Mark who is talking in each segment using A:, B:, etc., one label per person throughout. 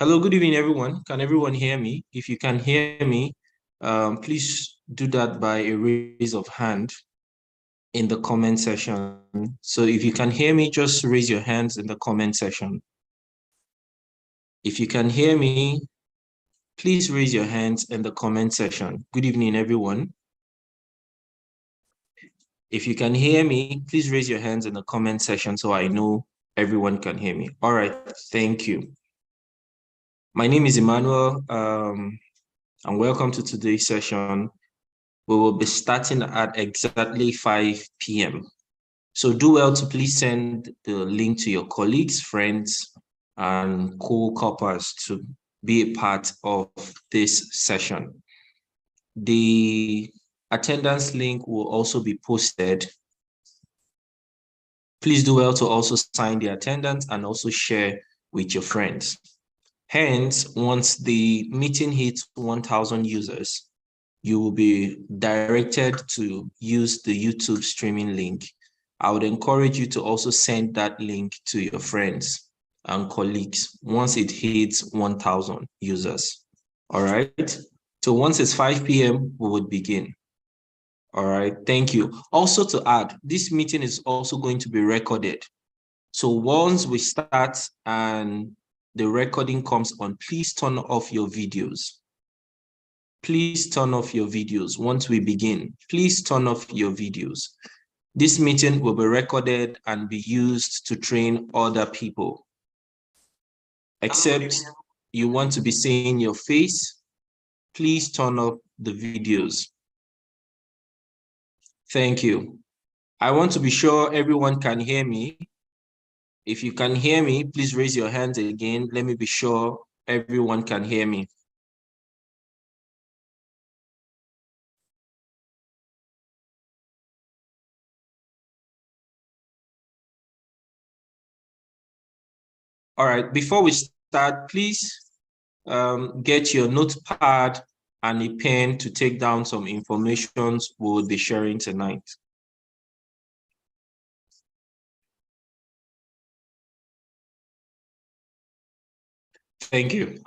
A: Hello, good evening, everyone. Can everyone hear me? If you can hear me, please do that by a raise of hand in the comment section. So if you can hear me, just raise your hands in the comment section. If you can hear me, please raise your hands in the comment section. Good evening, everyone. If you can hear me, please raise your hands in the comment section so I know everyone can hear me. All right, thank you. My name is Emmanuel, and welcome to today's session. We will be starting at exactly 5 p.m. So do well to please send the link to your colleagues, friends, and co-coppers to be a part of this session. The attendance link will also be posted. Please do well to also sign the attendance and also share with your friends. Hence, once the meeting hits 1,000 users, you will be directed to use the YouTube streaming link. I would encourage you to also send that link to your friends and colleagues once it hits 1,000 users. All right. So once it's 5 p.m., we would begin. All right. Thank you. Also to add, this meeting is also going to be recorded. So once we start and the recording comes on, please turn off your videos. Please turn off your videos once we begin. Please turn off your videos. This meeting will be recorded and be used to train other people. Except you want to be seeing your face, please turn off the videos. Thank you. I want to be sure everyone can hear me. If you can hear me, please raise your hands again. Let me be sure everyone can hear me. All right, before we start, please get your notepad and a pen to take down some information we'll be sharing tonight. Thank you.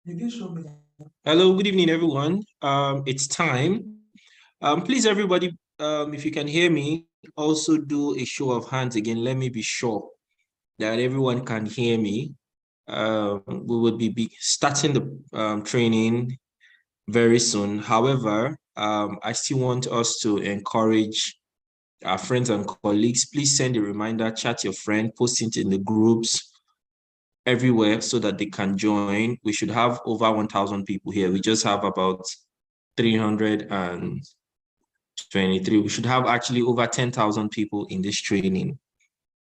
A: Hello, good evening, everyone. It's time. Please, everybody, if you can hear me, also do a show of hands again. Let me be sure that everyone can hear me. We will be starting the training very soon. However, I still want us to encourage our friends and colleagues. Please send a reminder, chat your friend, post it in the groups everywhere so that they can join. We should have over 1,000 people here. We just have about 323. We should have actually over 10,000 people in this training.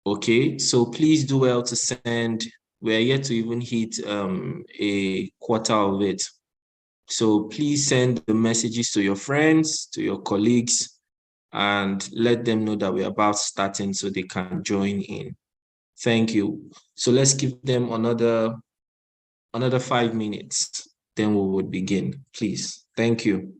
A: Okay, so please do well to send. We're yet to even hit a quarter of it. So please send the messages to your friends, to your colleagues, and let them know that we're about starting so they can join in. Thank you. So let's give them another 5 minutes, then we would begin, please. Thank you.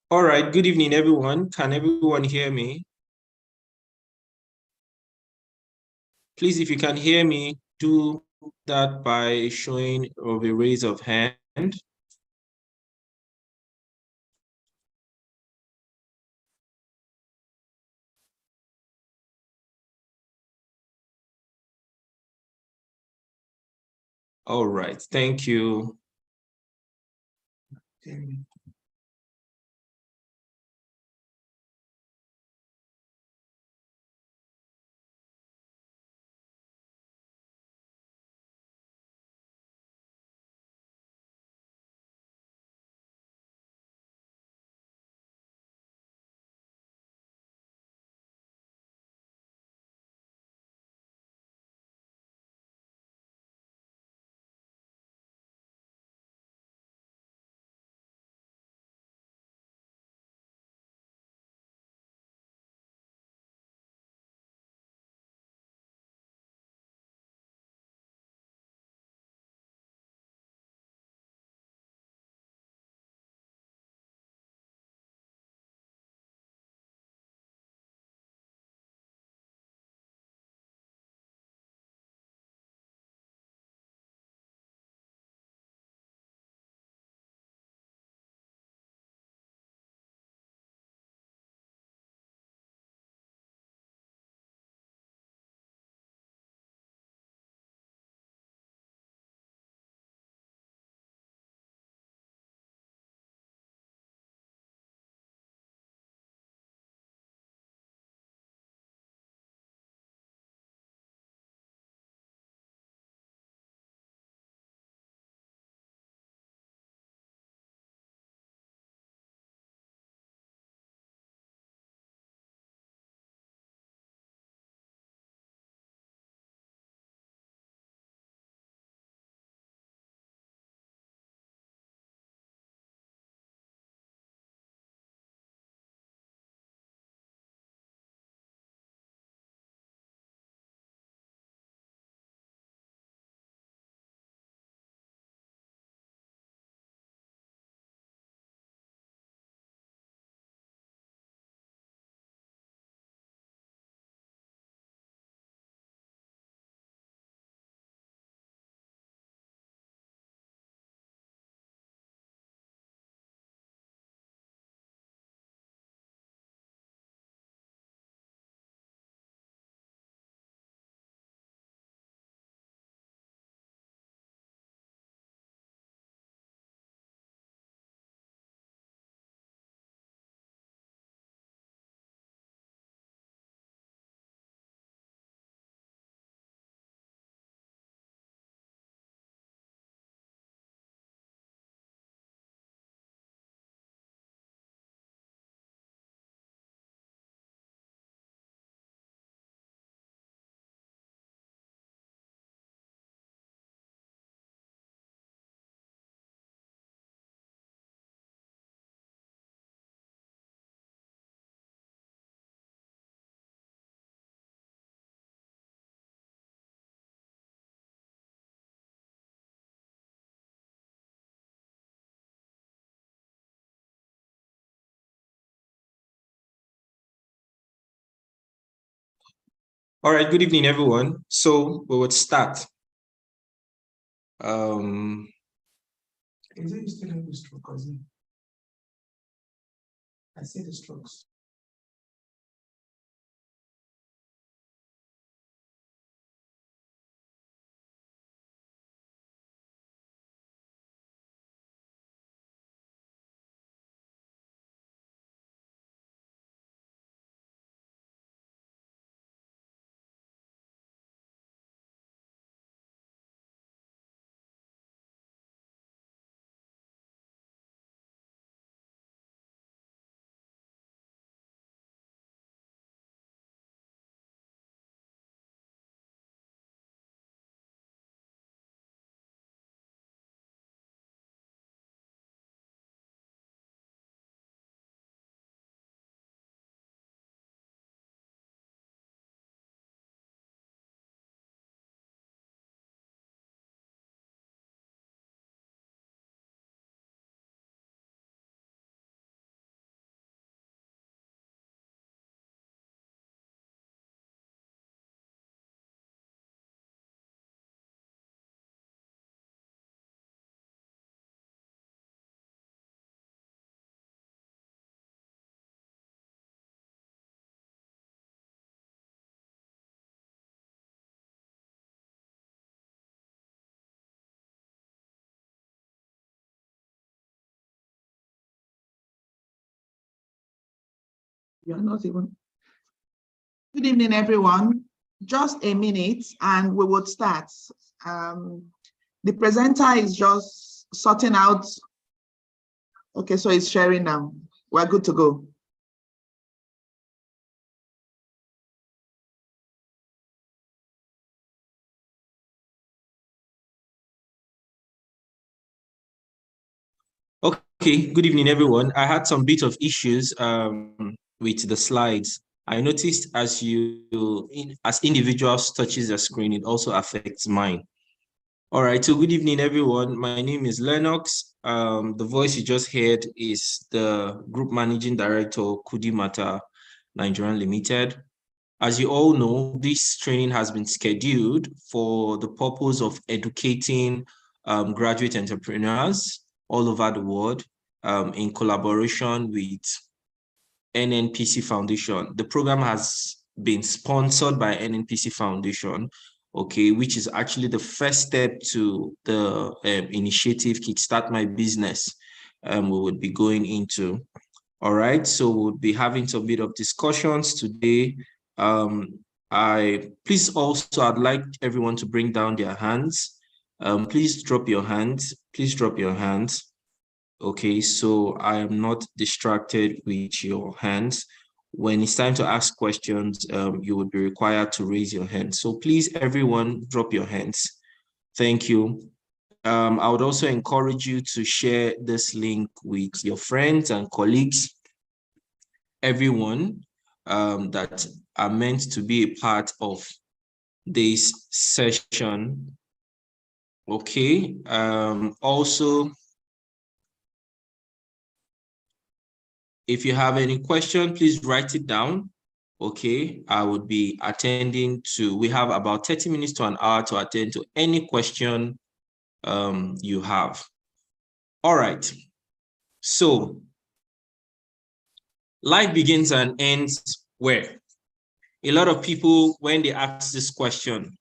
A: All right, good evening, everyone. Can everyone hear me? Please, if you can hear me, do that by showing of a raise of hand. All right, thank you. All right, good evening, everyone. So we would start. Is it still have the stroke? I see the strokes.
B: You're not even. Good evening, everyone. Just a minute and we would start. The presenter is just sorting out. Okay, so it's sharing now. We're good to go.
A: Okay, good evening, everyone. I had some bit of issues with the slides. I noticed as as individuals touches the screen, it also affects mine. All right, so good evening, everyone. My name is Lennox. The voice you just heard is the Group Managing Director, Kudimata Nigerian Limited. As you all know, this training has been scheduled for the purpose of educating graduate entrepreneurs all over the world in collaboration with Nnpc Foundation. The program has been sponsored by Nnpc Foundation, okay, which is actually the first step to the initiative Kickstart My Business we would be going into. All right, so we'll be having some bit of discussions today. Please also, I'd like everyone to bring down their hands. Please drop your hands. Please drop your hands. Okay, so I am not distracted with your hands. When it's time to ask questions, you would be required to raise your hand. So please, everyone, drop your hands. Thank you. I would also encourage you to share this link with your friends and colleagues, everyone that are meant to be a part of this session. Okay. Also, if you have any question, please write it down. Okay, I would be attending to, we have about 30 minutes to an hour to attend to any question you have. All right, so life begins and ends where? A lot of people, when they ask this question,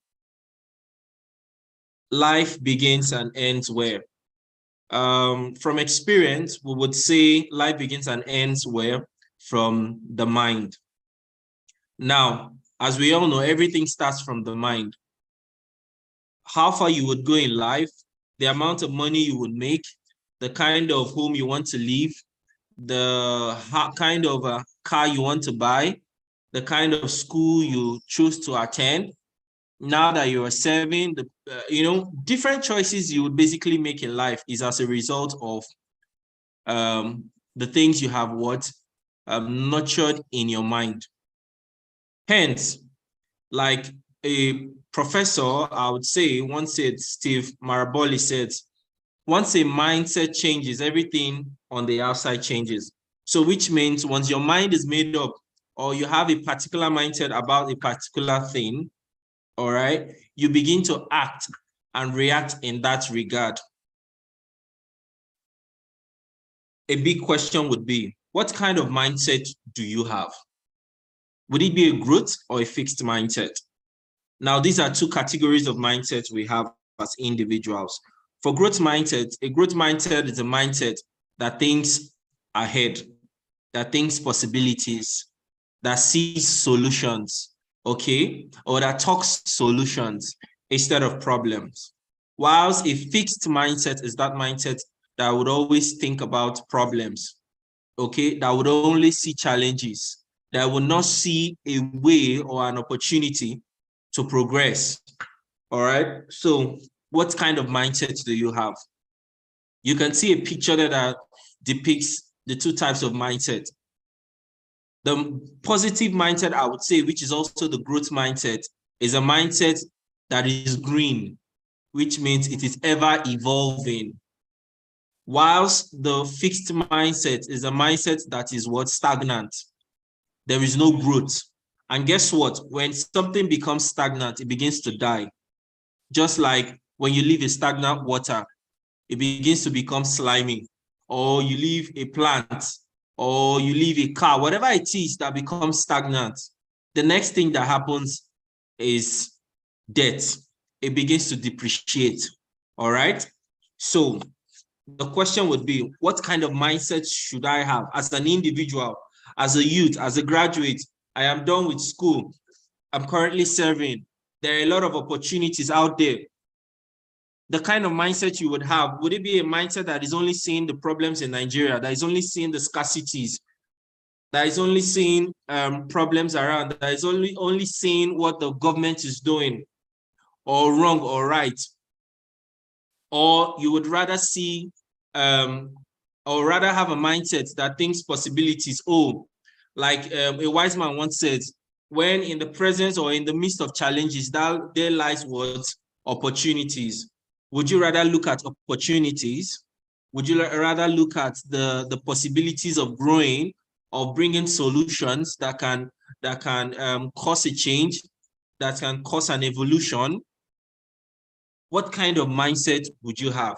A: life begins and ends where? From experience, we would say life begins and ends where? From the mind. Now, as we all know, everything starts from the mind. How far you would go in life, the amount of money you would make, the kind of home you want to live, the kind of car you want to buy, the kind of school you choose to attend. Now that you're serving, different choices you would basically make in life is as a result of the things you have nurtured in your mind. Hence, like a professor, I would say, once said, Steve Maraboli said, once a mindset changes, everything on the outside changes. So which means once your mind is made up or you have a particular mindset about a particular thing, all right, you begin to act and react in that regard. A big question would be, what kind of mindset do you have? Would it be a growth or a fixed mindset? Now, these are two categories of mindsets we have as individuals. For growth mindset, a growth mindset is a mindset that thinks ahead, that thinks possibilities, that sees solutions, okay? Or that talks solutions instead of problems. Whilst a fixed mindset is that mindset that would always think about problems, okay? That would only see challenges, that would not see a way or an opportunity to progress. All right. So what kind of mindset do you have? You can see a picture that depicts the two types of mindset. The positive mindset, I would say, which is also the growth mindset, is a mindset that is green, which means it is ever evolving. Whilst the fixed mindset is a mindset that is stagnant. There is no growth. And guess what? When something becomes stagnant, it begins to die. Just like when you leave a stagnant water, it begins to become slimy. Or you leave a plant, or you leave a car, whatever it is that becomes stagnant, the next thing that happens is death. It begins to depreciate. All right? So the question would be, what kind of mindset should I have as an individual? as a youth, as a graduate, I am done with school. I'm currently serving. There are a lot of opportunities out there. The kind of mindset you would have, would it be a mindset that is only seeing the problems in Nigeria, that is only seeing the scarcities, that is only seeing problems around, that is only seeing what the government is doing, or wrong or right? Or you would rather see, or rather have a mindset that thinks possibilities. Oh, like a wise man once said, when in the presence or in the midst of challenges, there lies what? Opportunities. Would you rather look at opportunities? Would you rather look at the possibilities of growing, of bringing solutions that can cause a change, that can cause an evolution? What kind of mindset would you have?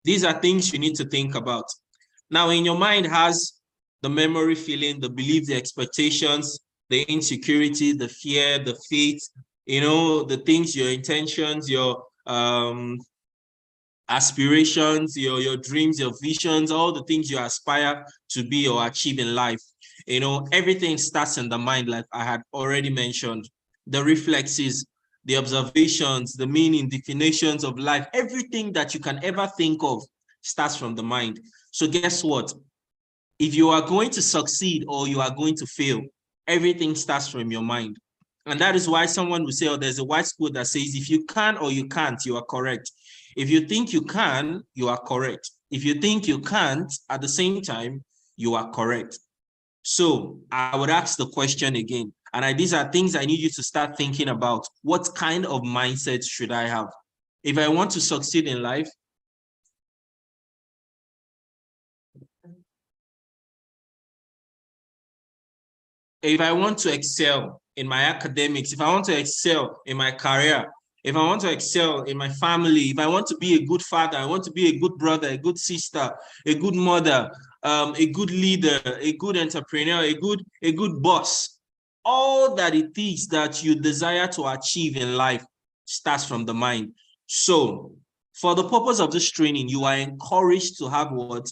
A: These are things you need to think about. Now, in your mind has the memory, feeling, the belief, the expectations, the insecurity, the fear, the faith, the things, your intentions, your aspirations, your dreams, your visions, all the things you aspire to be or achieve in life. Everything starts in the mind, like I had already mentioned. The reflexes, the observations, the meaning, definitions of life, everything that you can ever think of starts from the mind. So guess what? If you are going to succeed or you are going to fail, everything starts from your mind. And that is why someone will say, oh, there's a white quote that says, if you can or you can't, you are correct. If you think you can, you are correct. If you think you can't, at the same time, you are correct. So I would ask the question again. And these are things I need you to start thinking about. What kind of mindset should I have? If I want to succeed in life, if I want to excel in my academics, if I want to excel in my career, if I want to excel in my family, if I want to be a good father, I want to be a good brother, a good sister, a good mother, a good leader, a good entrepreneur, a good boss, all that it is that you desire to achieve in life starts from the mind. So for the purpose of this training, you are encouraged to have what?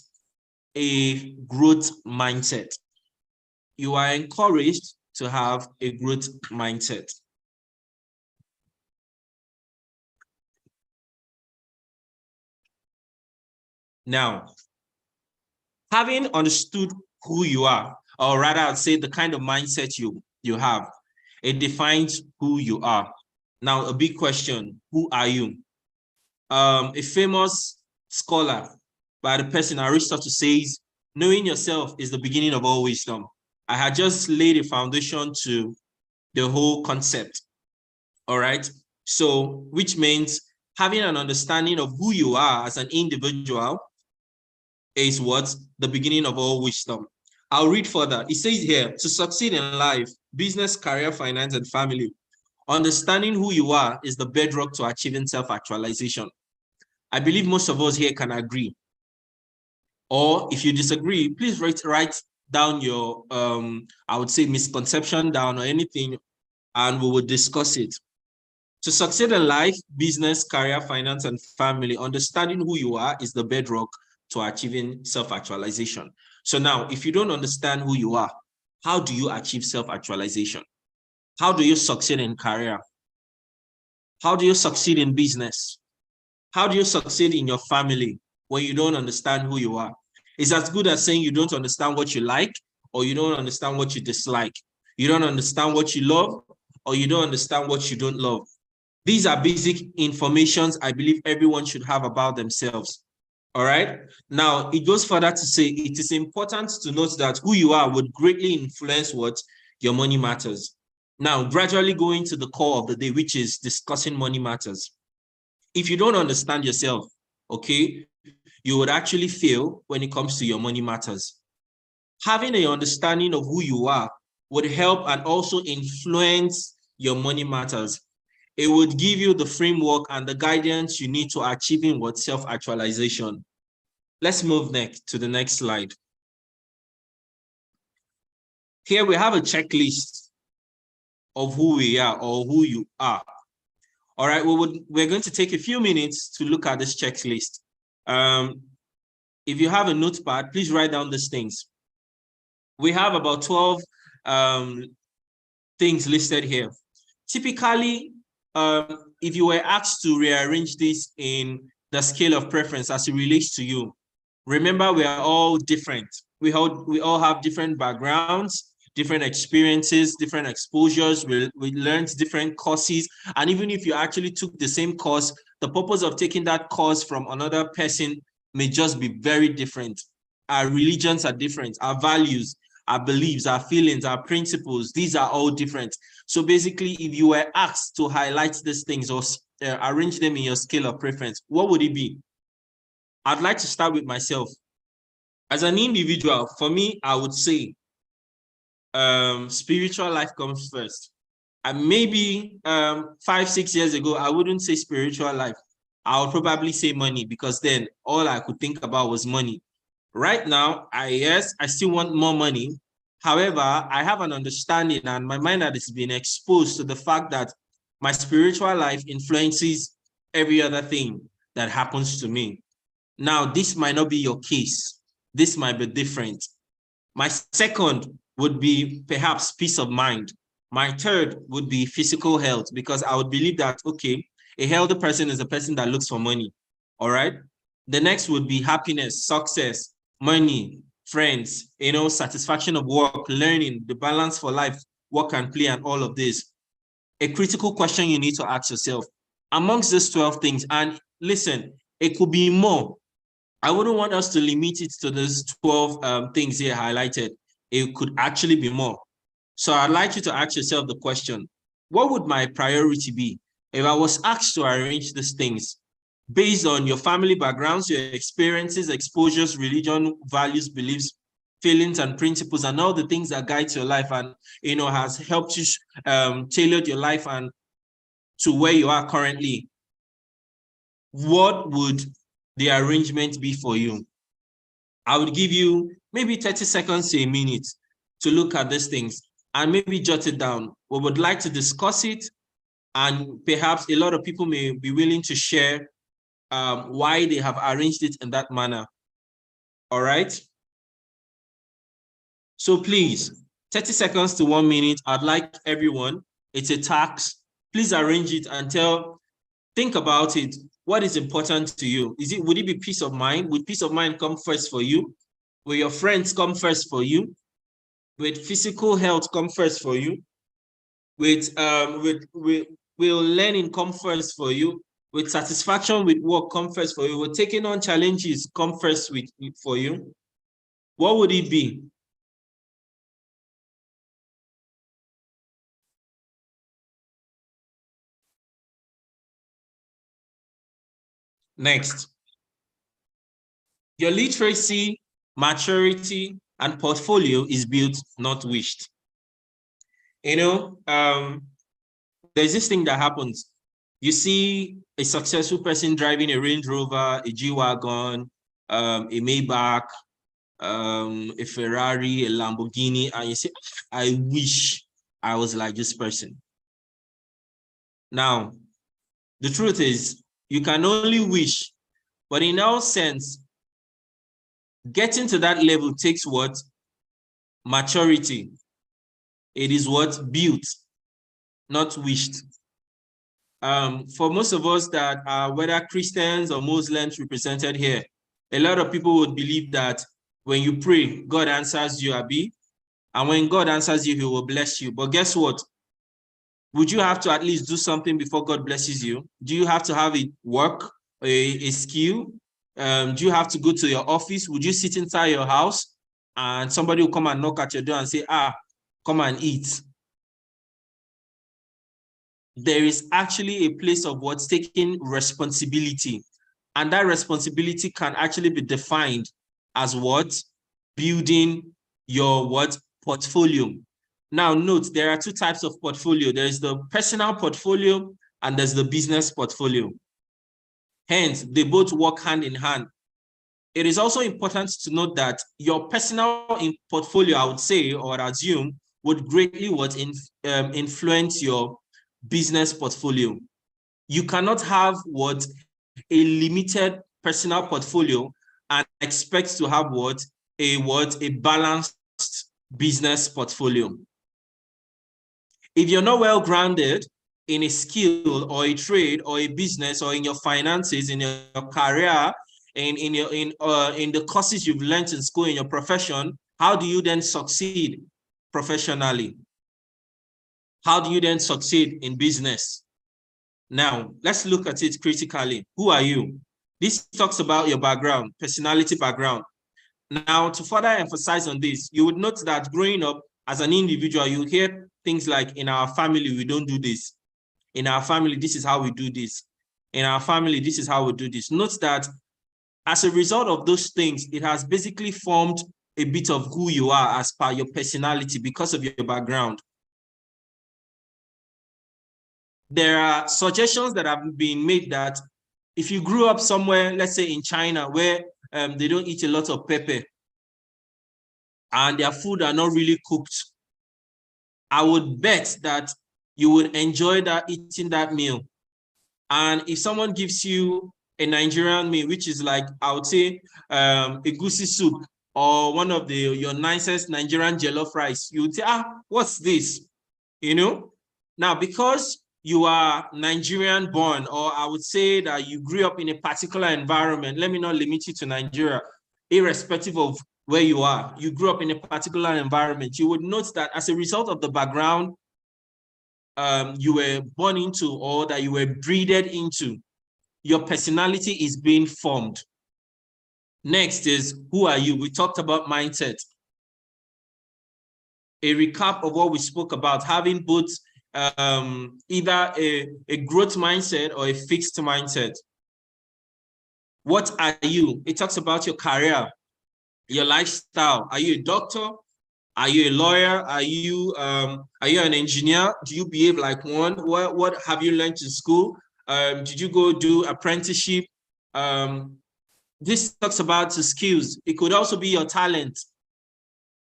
A: A growth mindset. You are encouraged to have a growth mindset. Now, having understood who you are, or rather I'd say the kind of mindset you have, it defines who you are. Now, a big question, who are you? A famous scholar by the person Aristotle says, knowing yourself is the beginning of all wisdom. I had just laid a foundation to the whole concept. All right. So, which means having an understanding of who you are as an individual is what? The beginning of all wisdom. I'll read further. It says here, to succeed in life, business, career, finance, and family, understanding who you are is the bedrock to achieving self-actualization. I believe most of us here can agree. Or if you disagree, please write down your, I would say, misconception down or anything, and we will discuss it. To succeed in life, business, career, finance, and family, understanding who you are is the bedrock to achieving self-actualization. So now, if you don't understand who you are, how do you achieve self-actualization? How do you succeed in career? How do you succeed in business? How do you succeed in your family when you don't understand who you are? It's as good as saying you don't understand what you like or you don't understand what you dislike. You don't understand what you love or you don't understand what you don't love. These are basic informations I believe everyone should have about themselves. All right. Now, it goes further to say it is important to note that who you are would greatly influence what your money matters. Now, gradually going to the core of the day, which is discussing money matters. If you don't understand yourself, okay, you would actually fail when it comes to your money matters. Having an understanding of who you are would help and also influence your money matters. It would give you the framework and the guidance you need to achieving what self-actualization. Let's move next to the next slide. Here we have a checklist of who we are or who you are. All right, we're going to take a few minutes to look at this checklist. If you have a notepad, please write down these things. We have about 12 things listed here. Typically, if you were asked to rearrange this in the scale of preference as it relates to you, remember we are all different. We all have different backgrounds, different experiences, different exposures. We learned different courses. And even if you actually took the same course, the purpose of taking that course from another person may just be very different. Our religions are different, our values, our beliefs, our feelings, our principles, these are all different. So basically, if you were asked to highlight these things or arrange them in your scale of preference, what would it be? I'd like to start with myself. As an individual, for me, I would say spiritual life comes first. And maybe 5-6 years ago, I wouldn't say spiritual life. I would probably say money, because then all I could think about was money. Right now, I still want more money. However, I have an understanding, and my mind has been exposed to the fact that my spiritual life influences every other thing that happens to me. Now, this might not be your case. This might be different. My second would be perhaps peace of mind. My third would be physical health, because I would believe that, okay, a healthy person is a person that looks for money. All right. The next would be happiness, success, money, friends, satisfaction of work, learning, the balance for life, work and play, and all of this. A critical question you need to ask yourself amongst these 12 things, and listen, it could be more. I wouldn't want us to limit it to those 12 things here highlighted. It could actually be more. So I'd like you to ask yourself the question, what would my priority be if I was asked to arrange these things based on your family backgrounds, your experiences, exposures, religion, values, beliefs, feelings, and principles, and all the things that guide your life and has helped you tailor your life and to where you are currently? What would the arrangement be for you? I would give you maybe 30 seconds to a minute to look at these things and maybe jot it down. We would like to discuss it, and perhaps a lot of people may be willing to share why they have arranged it in that manner. All right. So please, 30 seconds to 1 minute. I'd like everyone, it's a task. Please arrange it and think about it. What is important to you? Would it be peace of mind? Would peace of mind come first for you? Will your friends come first for you? Will physical health come first for you? Will learning come first for you? With satisfaction with work come first for you? Will taking on challenges come first for you? What would it be? Next, your literacy, maturity, and portfolio is built, not wished. There's this thing that happens. You see a successful person driving a Range Rover, a G-Wagon, a Maybach, a Ferrari, a Lamborghini, and you say, I wish I was like this person. Now, the truth is, you can only wish, but in all sense, getting to that level takes what? Maturity. It is what? Built, not wished. For most of us that are whether Christians or Muslims represented here, a lot of people would believe that when you pray, God answers you, Abi, and when God answers you, he will bless you. But guess what? Would you have to at least do something before God blesses you? Do you have to have a work, a skill? Do you have to go to your office? Would you sit inside your house and somebody will come and knock at your door and say, come and eat? There is actually a place of what's taking responsibility. And that responsibility can actually be defined as what? Building your what? Portfolio. Now note, there are two types of portfolio. There's the personal portfolio and there's the business portfolio. Hence, they both work hand in hand. It is also important to note that your personal portfolio, I would say, or assume, would greatly influence your business portfolio. You cannot have a limited personal portfolio and expect to have what? A balanced business portfolio. If you're not well grounded in a skill or a trade or a business or in your finances, in your career, in the courses you've learned in school, in your profession, how do you then succeed professionally? How do you then succeed in business? Now, let's look at it critically. Who are you? This talks about your background, personality background. Now, to further emphasize on this, you would note that growing up as an individual, you hear things like, in our family, we don't do this. In our family, this is how we do this. In our family, this is how we do this. Note that as a result of those things, it has basically formed a bit of who you are as per your personality because of your background. There are suggestions that have been made that if you grew up somewhere, let's say in China, where they don't eat a lot of pepper and their food are not really cooked, I would bet that you would enjoy eating that meal. And if someone gives you a Nigerian meal, which is like, I would say, a goosey soup or one of your nicest Nigerian jollof rice, you would say, what's this? You know? Now, because you are Nigerian born, or I would say that you grew up in a particular environment, let me not limit you to Nigeria, irrespective of where you are, you grew up in a particular environment, you would note that as a result of the background you were born into or that you were breeded into, your personality is being formed. Next is, who are you? We talked about mindset. A recap of what we spoke about, having both either a growth mindset or a fixed mindset. What are you? It talks about your career, your lifestyle. Are you a doctor? Are you a lawyer? Are you an engineer? Do you behave like one? What have you learned in school? Did you go do apprenticeship? This talks about the skills. It could also be your talent.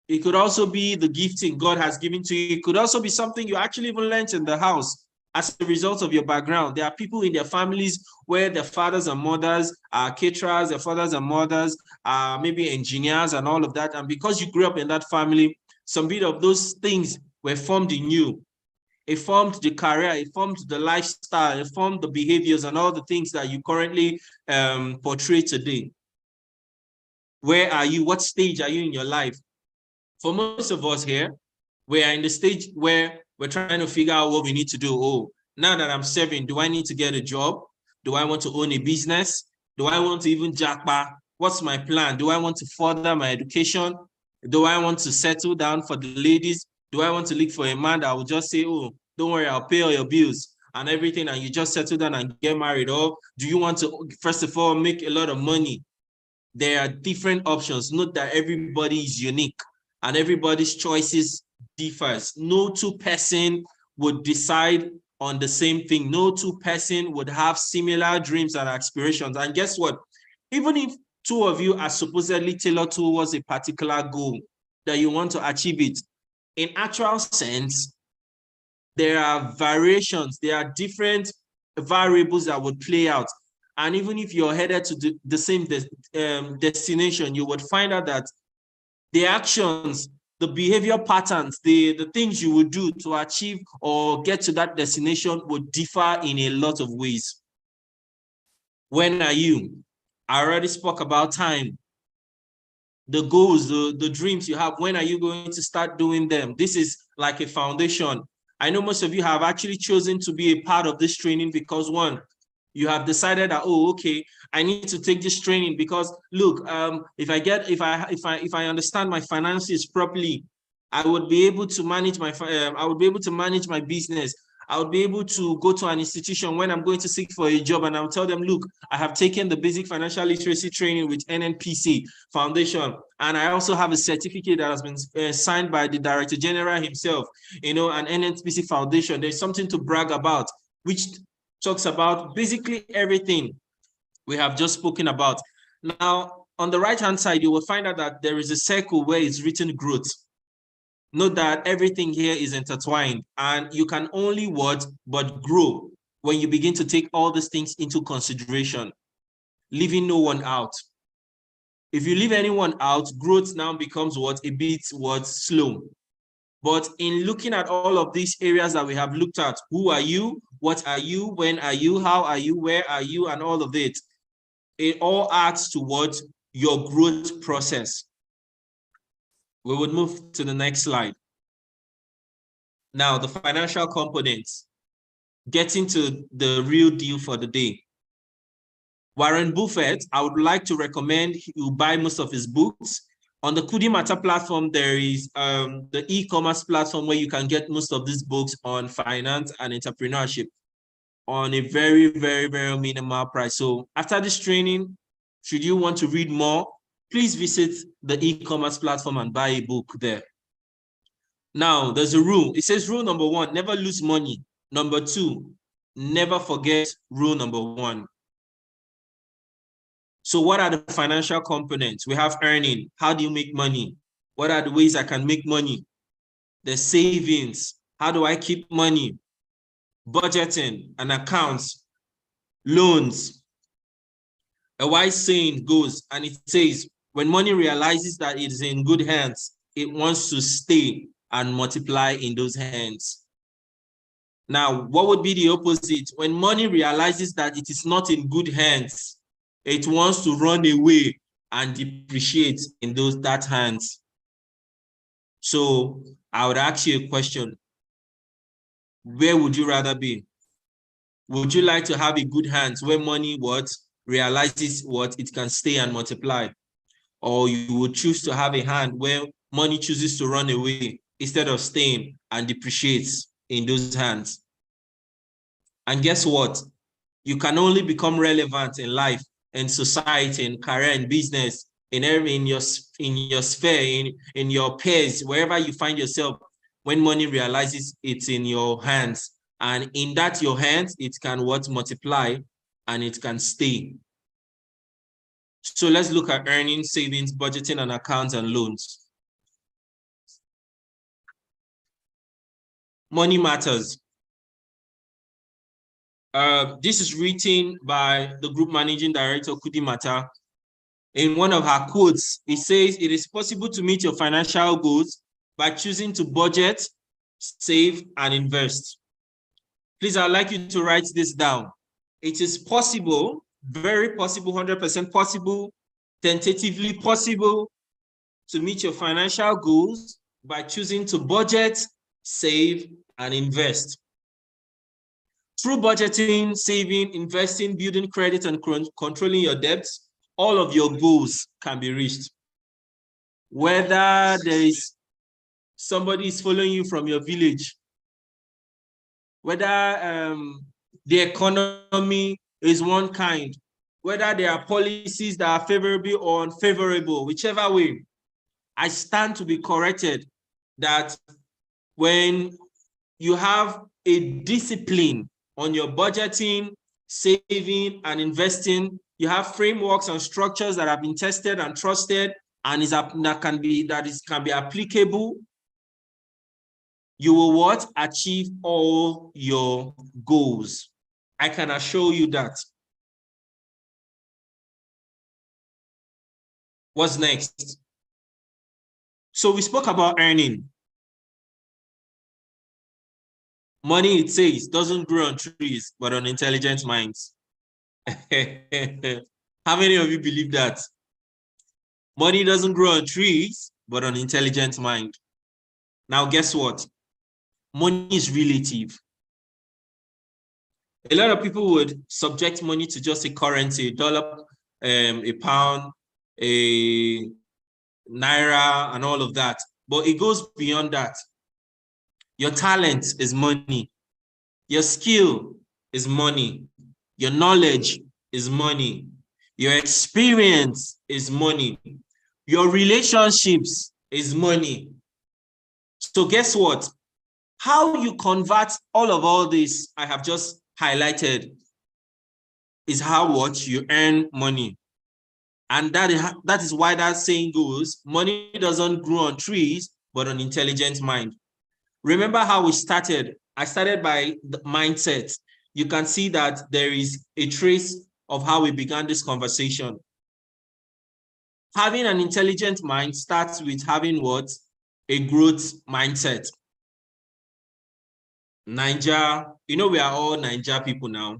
A: It could also be the gifting God has given to you. It could also be something you actually even learned in the house as a result of your background. There are people in their families where their fathers and mothers are caterers, their fathers and mothers are maybe engineers and all of that. And because you grew up in that family, some bit of those things were formed in you. It formed the career, it formed the lifestyle, it formed the behaviors and all the things that you currently portray today. Where are you? What stage are you in your life? For most of us here, we are in the stage where we're trying to figure out what we need to do. Oh, now that I'm serving, do I need to get a job? Do I want to own a business? Do I want to even jackpot? What's my plan? Do I want to further my education? Do I want to settle down for the ladies? Do I want to look for a man that will just say, oh, don't worry, I'll pay all your bills and everything, and you just settle down and get married? Or do you want to, first of all, make a lot of money? There are different options. Note that everybody is unique and everybody's choices differs. No two person would decide on the same thing. No two person would have similar dreams and aspirations. And guess what? Even if two of you are supposedly tailored towards a particular goal that you want to achieve it, in actual sense, there are variations, there are different variables that would play out. And even if you're headed to the same destination, you would find out that the actions, the behavior patterns, the things you would do to achieve or get to that destination would differ in a lot of ways. When are you? I already spoke about time. The goals, the dreams you have, when are you going to start doing them? This is like a foundation. I know most of you have actually chosen to be a part of this training because one, you have decided that, oh, okay, I need to take this training because look, if I understand my finances properly, I would be able to manage my business. I would be able to go to an institution when I'm going to seek for a job and I'll tell them, look, I have taken the basic financial literacy training with Nnpc Foundation. And I also have a certificate that has been signed by the Director General himself, an Nnpc Foundation. There's something to brag about, which talks about basically everything we have just spoken about. Now, on the right-hand side, you will find out that there is a circle where it's written growth. Note that everything here is intertwined and you can only but grow when you begin to take all these things into consideration, leaving no one out. If you leave anyone out, growth now becomes what? A bit what? Slow. But in looking at all of these areas that we have looked at, who are you? What are you? When are you? How are you? Where are you? And all of it all adds to what? Your growth process. We would move to the next slide. Now, the financial components, getting to the real deal for the day. Warren Buffett, I would like to recommend you buy most of his books. On the Kudi Matter platform, there is the e-commerce platform where you can get most of these books on finance and entrepreneurship on a very, very, very minimal price. So after this training, should you want to read more, please visit the e-commerce platform and buy a book there. Now, there's a rule. It says rule number 1, never lose money. Number 2, never forget rule number 1. So what are the financial components? We have earning. How do you make money? What are the ways I can make money? The savings. How do I keep money? Budgeting and accounts. Loans. A wise saying goes, and it says, when money realizes that it is in good hands, it wants to stay and multiply in those hands. Now, what would be the opposite? When money realizes that it is not in good hands, it wants to run away and depreciate in that hands. So I would ask you a question. Where would you rather be? Would you like to have a good hands where money realizes it can stay and multiply? Or you would choose to have a hand where money chooses to run away instead of staying and depreciates in those hands? And guess what? You can only become relevant in life, in society, in career, in business, in your sphere, in your peers, wherever you find yourself, when money realizes it's in your hands. And in that your hands, it can multiply and it can stay. So let's look at earning, savings, budgeting, and accounts and loans. Money matters. This is written by the group managing director, Kudi Matter. In one of her quotes, it says, it is possible to meet your financial goals by choosing to budget, save, and invest. Please, I'd like you to write this down. It is possible, very possible, 100% possible, tentatively possible to meet your financial goals by choosing to budget, save, and invest. Through budgeting, saving, investing, building credit, and controlling your debts, all of your goals can be reached. Whether there is somebody is following you from your village, whether the economy is one kind, whether there are policies that are favorable or unfavorable, whichever way, I stand to be corrected that when you have a discipline on your budgeting, saving, and investing, you have frameworks and structures that have been tested and trusted and can be applicable, you will achieve all your goals. I can assure you that. What's next? So we spoke about earning. Money, it says, doesn't grow on trees, but on intelligent minds. How many of you believe that? Money doesn't grow on trees, but on intelligent mind. Now, guess what? Money is relative. A lot of people would subject money to just a currency, a dollar, a pound, a naira, and all of that. But it goes beyond that. Your talent is money. Your skill is money. Your knowledge is money. Your experience is money. Your relationships is money. So guess what? How you convert all this I have just highlighted is how you earn money. And that is why that saying goes, money doesn't grow on trees, but on intelligent mind. Remember how we started? I started by the mindset. You can see that there is a trace of how we began this conversation. Having an intelligent mind starts with having what? A growth mindset. Niger, we are all Niger people now.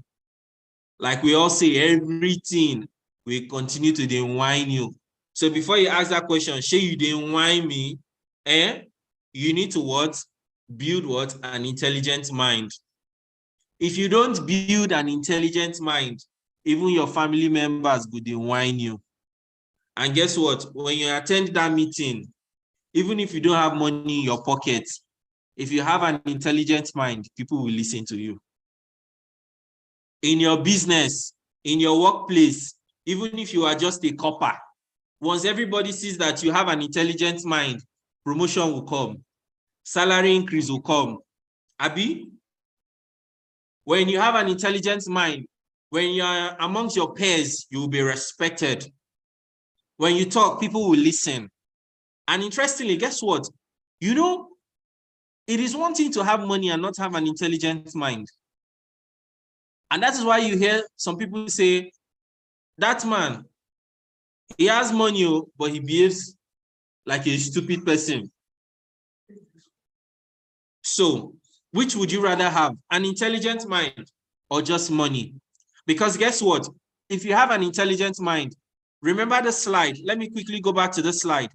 A: Like we all say, everything will continue to dey whine you. So before you ask that question, shey you dey whine me? You need to what? Build what? An intelligent mind. If you don't build an intelligent mind, even your family members go dey whine you. And guess what? When you attend that meeting, even if you don't have money in your pocket, if you have an intelligent mind, people will listen to you. In your business, in your workplace, even if you are just a copper, once everybody sees that you have an intelligent mind, promotion will come, salary increase will come. Abi? When you have an intelligent mind, when you are amongst your peers, you will be respected. When you talk, people will listen. And interestingly, guess what? It is one thing to have money and not have an intelligent mind. And that is why you hear some people say, that man, he has money, but he behaves like a stupid person. So, which would you rather have? An intelligent mind or just money? Because guess what? If you have an intelligent mind, remember the slide. Let me quickly go back to the slide.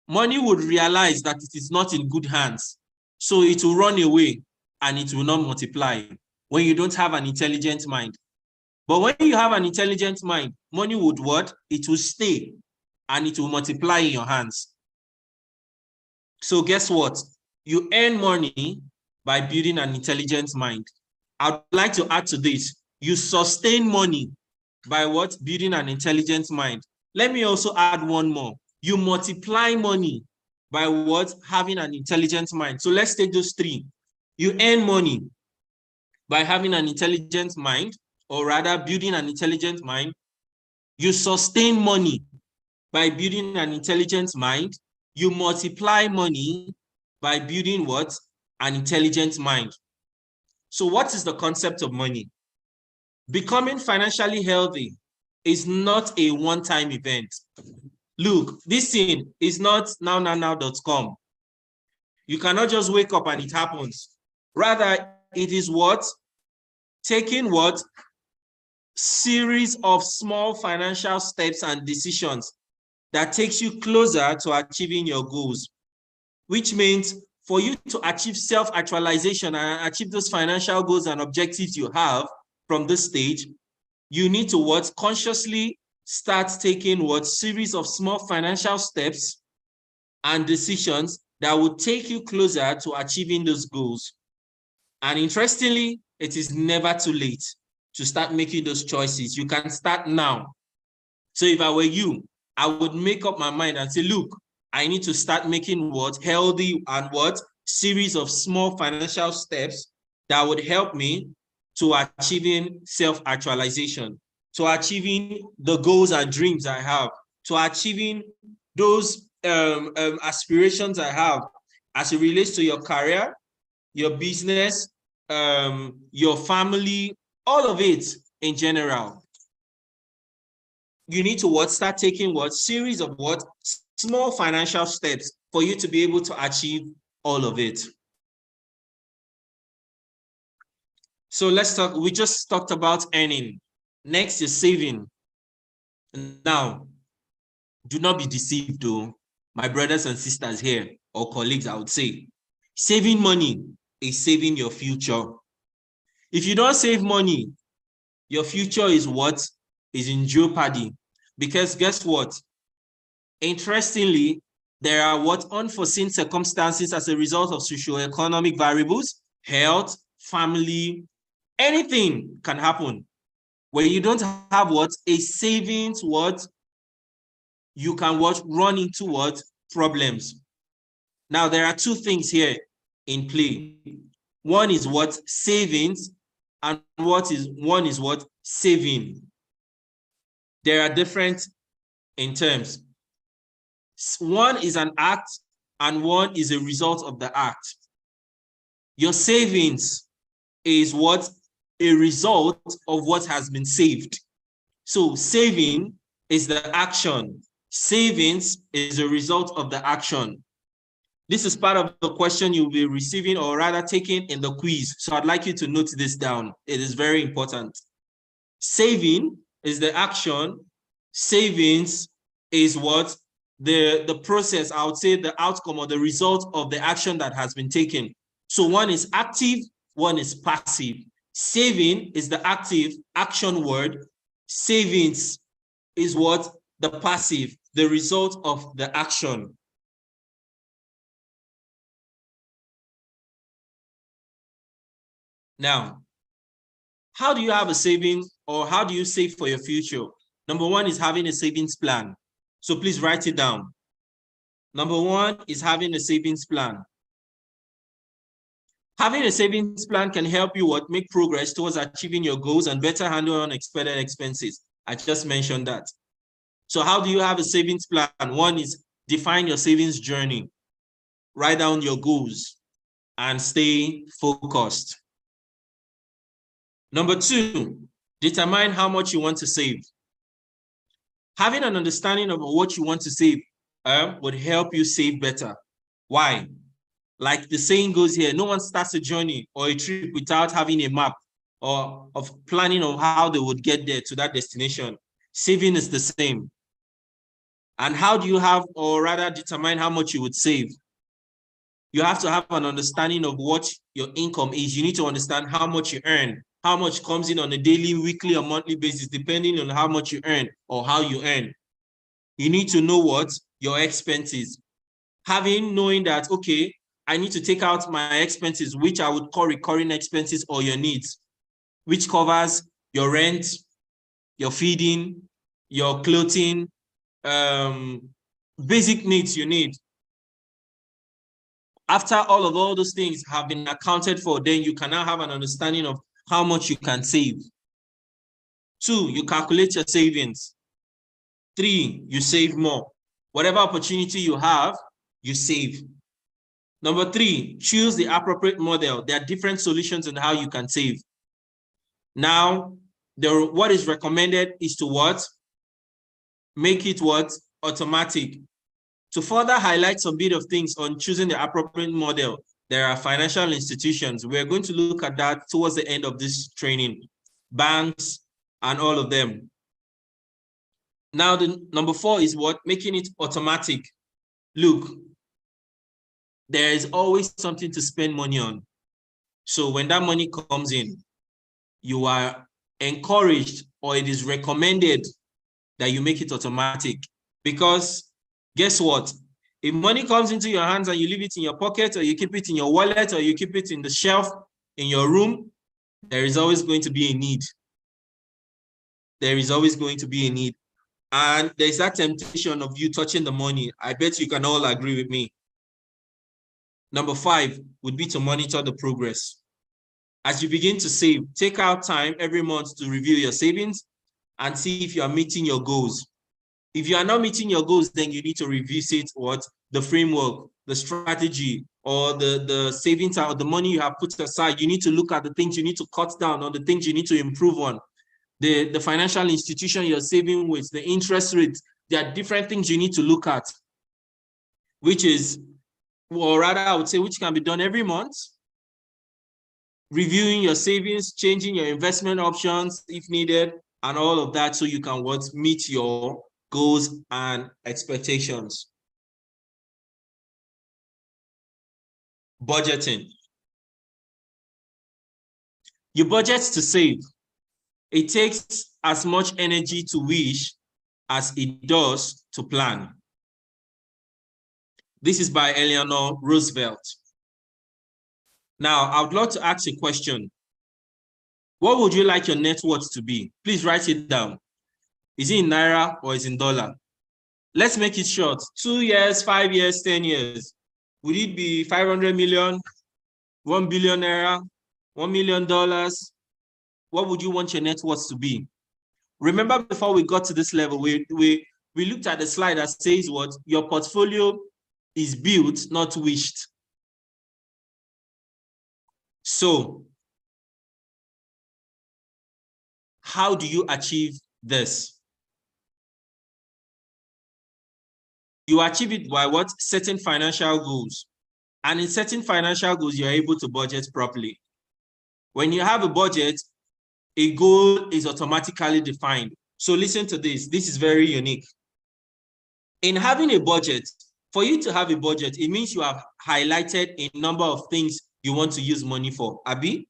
A: Money would realize that it is not in good hands. So it will run away and it will not multiply when you don't have an intelligent mind. But when you have an intelligent mind, money would what? It will stay and it will multiply in your hands. So guess what? You earn money by building an intelligent mind. I'd like to add to this. You sustain money by what? Building an intelligent mind. Let me also add one more. You multiply money by what? Having an intelligent mind. So let's take those three. You earn money by having an intelligent mind, or rather building an intelligent mind. You sustain money by building an intelligent mind. You multiply money by building what? An intelligent mind. So what is the concept of money? Becoming financially healthy is not a one-time event. Look, this thing is not now.com. You cannot just wake up and it happens. Rather, it is what? Taking what? Series of small financial steps and decisions that takes you closer to achieving your goals, which means for you to achieve self-actualization and achieve those financial goals and objectives you have from this stage, you need to what? Consciously start taking what? Series of small financial steps and decisions that will take you closer to achieving those goals. And interestingly, it is never too late to start making those choices. You can start now. So if I were you, I would make up my mind and say, look, I need to start making what? Healthy and what? Series of small financial steps that would help me to achieving self-actualization, to achieving the goals and dreams I have, to achieving those aspirations I have as it relates to your career, your business, your family, all of it in general. You need to what? Start taking what? Series of what? Small financial steps for you to be able to achieve all of it. So let's talk. We just talked about earning. Next is saving. Now, do not be deceived though, my brothers and sisters here, or colleagues, I would say. Saving money is saving your future. If you don't save money, your future is what? Is in jeopardy. Because guess what? Interestingly, there are what? Unforeseen circumstances as a result of socioeconomic variables, health, family, anything can happen. When you don't have what? A savings, what? You can what? Run into what? Problems. Now, there are two things here in play. One is what? Savings, and one is what? Saving. There are different in terms. One is an act and one is a result of the act. Your savings is what? A result of what has been saved. So saving is the action. Savings is a result of the action. This is part of the question you'll be receiving, or rather taking, in the quiz. So I'd like you to note this down. It is very important. Saving is the action. Savings is what? The process, I would say the outcome or the result of the action that has been taken. So one is active, one is passive. Saving is the active action word. Savings is what? The passive, the result of the action. Now, how do you have a saving, or how do you save for your future? Number one is having a savings plan. So please write it down. Number one is having a savings plan. Having a savings plan can help you make progress towards achieving your goals and better handle unexpected expenses. I just mentioned that. So how do you have a savings plan? One is define your savings journey. Write down your goals and stay focused. Number two, determine how much you want to save. Having an understanding of what you want to save would help you save better. Why? Like the saying goes here, no one starts a journey or a trip without having a map or of planning of how they would get there to that destination. Saving is the same. And how do you have, or rather determine how much you would save? You have to have an understanding of what your income is. You need to understand how much you earn, how much comes in on a daily, weekly, or monthly basis, depending on how much you earn or how you earn. You need to know what your expenses. Knowing that, okay, I need to take out my expenses, which I would call recurring expenses, or your needs, which covers your rent, your feeding, your clothing, basic needs you need. After all those things have been accounted for, then you can now have an understanding of how much you can save. 2, you calculate your savings. 3, you save more. Whatever opportunity you have, you save. Number 3, choose the appropriate model. There are different solutions on how you can save. Now, what is recommended is to what? Make it what? Automatic. To further highlight some bit of things on choosing the appropriate model, there are financial institutions. We're going to look at that towards the end of this training. Banks and all of them. Now, the number 4 is what? Making it automatic. Look, there is always something to spend money on. So when that money comes in, you are encouraged, or it is recommended, that you make it automatic. Because guess what? If money comes into your hands and you leave it in your pocket, or you keep it in your wallet, or you keep it in the shelf in your room, there is always going to be a need. There is always going to be a need. And there's that temptation of you touching the money. I bet you can all agree with me. Number 5 would be to monitor the progress. As you begin to save, take out time every month to review your savings and see if you are meeting your goals. If you are not meeting your goals, then you need to revisit the framework, the strategy, or the savings, or the money you have put aside. You need to look at the things you need to cut down on, the things you need to improve on. The financial institution you're saving with, the interest rates, there are different things you need to look at, which is, or rather I would say, which can be done every month. Reviewing your savings, changing your investment options if needed, and all of that, so you can meet your goals and expectations. Budgeting. You budget to save. It takes as much energy to wish as it does to plan. This is by Eleanor Roosevelt. Now, I would love to ask a question. What would you like your net worth to be? Please write it down. Is it in Naira or is it in dollar? Let's make it short. 2 years, 5 years, 10 years. Would it be 500 million, 1 billion Naira, $1 million? What would you want your net worth to be? Remember, before we got to this level, we looked at the slide that says what? Your portfolio is built, not wished. So, how do you achieve this? You achieve it by what? Setting financial goals. And in setting financial goals, you're able to budget properly. When you have a budget, a goal is automatically defined. So listen to this. This is very unique. In having a budget, for you to have a budget, it means you have highlighted a number of things you want to use money for. Abi?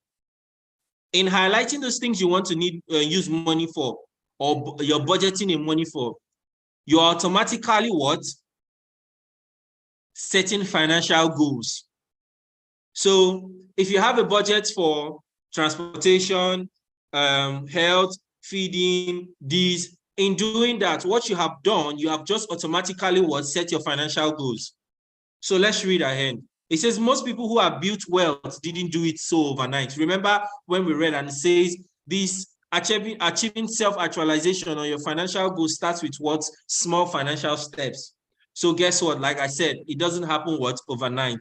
A: In highlighting those things you want to use money for, or you're budgeting in money for, you're automatically what? Setting financial goals. So if you have a budget for transportation, health, feeding, these, in doing that, what you have done, you have just automatically what? Set your financial goals. So let's read ahead. It says most people who have built wealth didn't do it so overnight. Remember when we read and it says this achieving self-actualization on your financial goals starts with what? Small financial steps. So guess what? Like I said, it doesn't happen what? Overnight.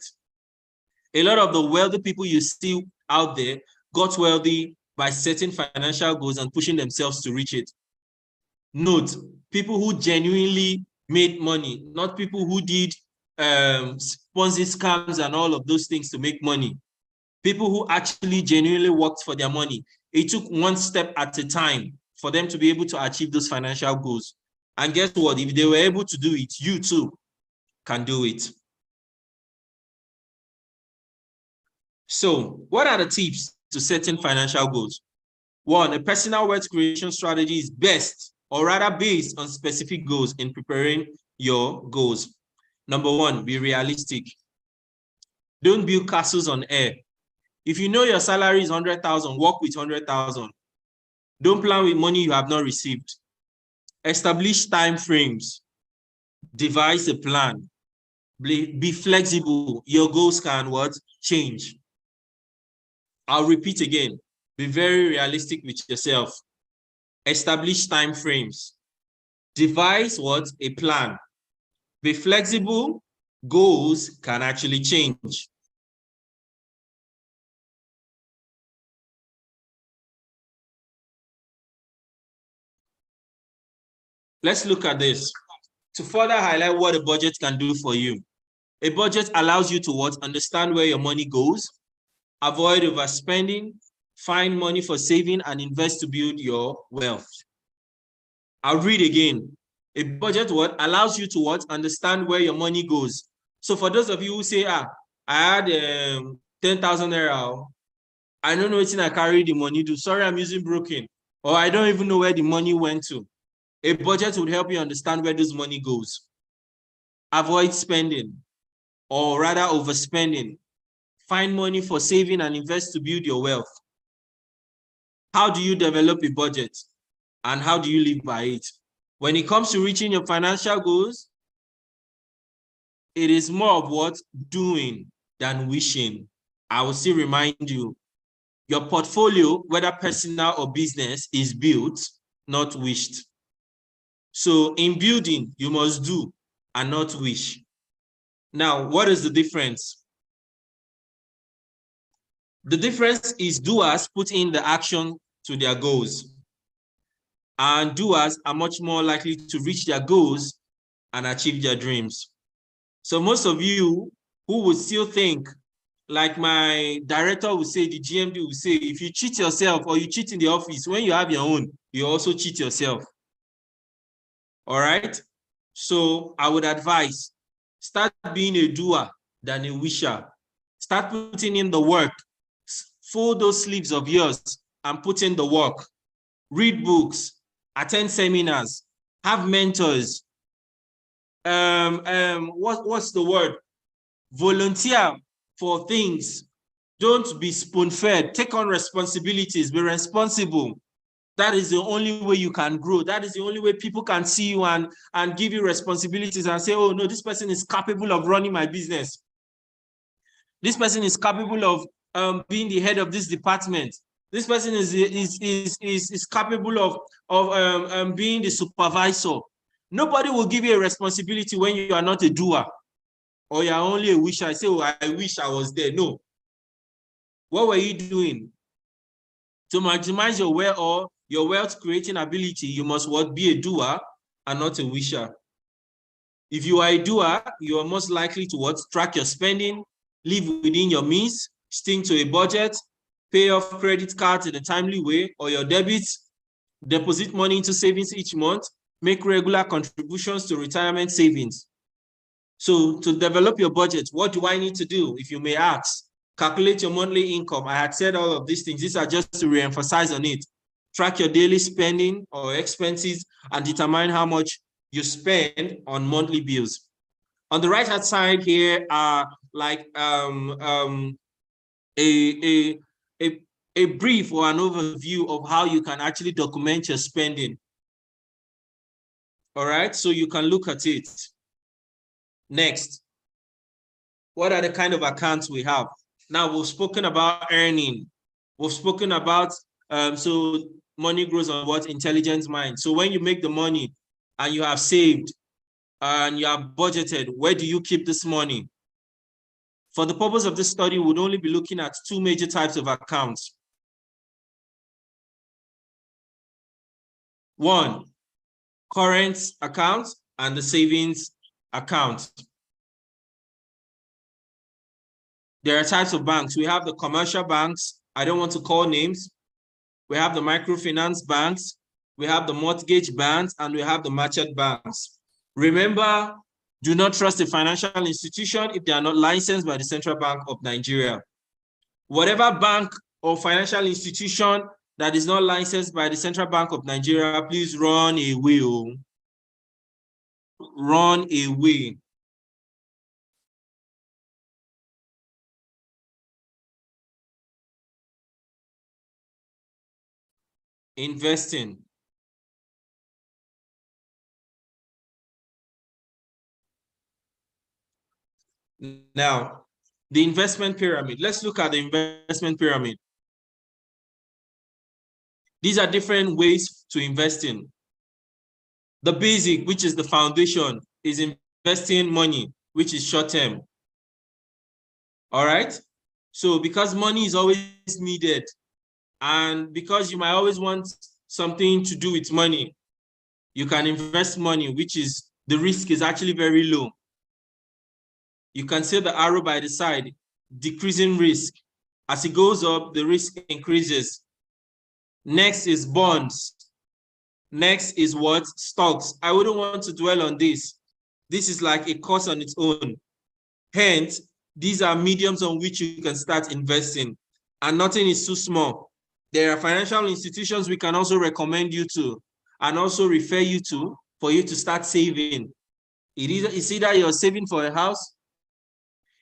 A: A lot of the wealthy people you see out there got wealthy by setting financial goals and pushing themselves to reach it. Note, people who genuinely made money, not people who did Ponzi scams and all of those things to make money. People who actually genuinely worked for their money. It took one step at a time for them to be able to achieve those financial goals. And guess what? If they were able to do it, you too can do it. So what are the tips to setting financial goals? One, a personal wealth creation strategy is best, or rather based on specific goals in preparing your goals. Number one, be realistic. Don't build castles on air. If you know your salary is 100,000, work with 100,000. Don't plan with money you have not received. Establish time frames. Devise a plan. Be flexible. Your goals can what? Change. I'll repeat again. Be very realistic with yourself. Establish time frames. Devise what? A plan. Be flexible. Goals can actually change. Let's look at this. To further highlight what a budget can do for you. A budget allows you to what? Understand where your money goes, avoid overspending, find money for saving, and invest to build your wealth. I'll read again. A budget what? Allows you to what? Understand where your money goes. So for those of you who say, I had 10,000 naira, I don't know what I carry the money to. Sorry, I'm using broken. Or I don't even know where the money went to. A budget would help you understand where this money goes. Avoid spending, or rather overspending. Find money for saving and invest to build your wealth. How do you develop a budget? And how do you live by it? When it comes to reaching your financial goals, it is more of what? Doing than wishing. I will still remind you, your portfolio, whether personal or business, is built, not wished. So in building, you must do and not wish. Now, what is the difference? The difference is doers put in the action to their goals. And doers are much more likely to reach their goals and achieve their dreams. So most of you who would still think, like my director would say, the GMD would say, if you cheat yourself or you cheat in the office, when you have your own, you also cheat yourself. All right? So I would advise, start being a doer than a wisher. Start putting in the work. Fold those sleeves of yours and put in the work. Read books, attend seminars, have mentors. What's the word? Volunteer for things. Don't be spoon-fed. Take on responsibilities. Be responsible. That is the only way you can grow. That is the only way people can see you and give you responsibilities and say, oh no, this person is capable of running my business. This person is capable of being the head of this department. This person is capable of being the supervisor. Nobody will give you a responsibility when you are not a doer, or you're only a wisher. I say, oh, I wish I was there. No. What were you doing? To maximize your wealth creating ability, you must be a doer and not a wisher. If you are a doer, you are most likely to what? Track your spending, live within your means, stick to a budget, pay off credit cards in a timely way, or your debits, deposit money into savings each month, make regular contributions to retirement savings. So to develop your budget, what do I need to do? If you may ask, calculate your monthly income. I had said all of these things. These are just to reemphasize on it. Track your daily spending or expenses and determine how much you spend on monthly bills. On the right hand side here are like a brief or an overview of how you can actually document your spending. All right, so you can look at it. Next, what are the kind of accounts we have? Now, we've spoken about earning. We've spoken about, so money grows on what? Intelligent mind. So when you make the money and you have saved and you have budgeted, where do you keep this money? For the purpose of this study, we would only be looking at two major types of accounts. One, current account and the savings account. There are types of banks. We have the commercial banks. I don't want to call names. We have the microfinance banks. We have the mortgage banks, and we have the merchant banks. Remember, do not trust a financial institution if they are not licensed by the Central Bank of Nigeria. Whatever bank or financial institution that is not licensed by the Central Bank of Nigeria, please run away. Run away. Investing. Now, the investment pyramid. Let's look at the investment pyramid. These are different ways to invest in. The basic, which is the foundation, is investing money, which is short-term. All right? So because money is always needed, and because you might always want something to do with money, you can invest money, which is, the risk is actually very low. You can see the arrow by the side, decreasing risk. As it goes up, the risk increases. Next is bonds. Next is what? Stocks. I wouldn't want to dwell on this. This is like a course on its own. Hence, these are mediums on which you can start investing, and nothing is too small. There are financial institutions we can also recommend you to and also refer you to for you to start saving. It's either you're saving for a house,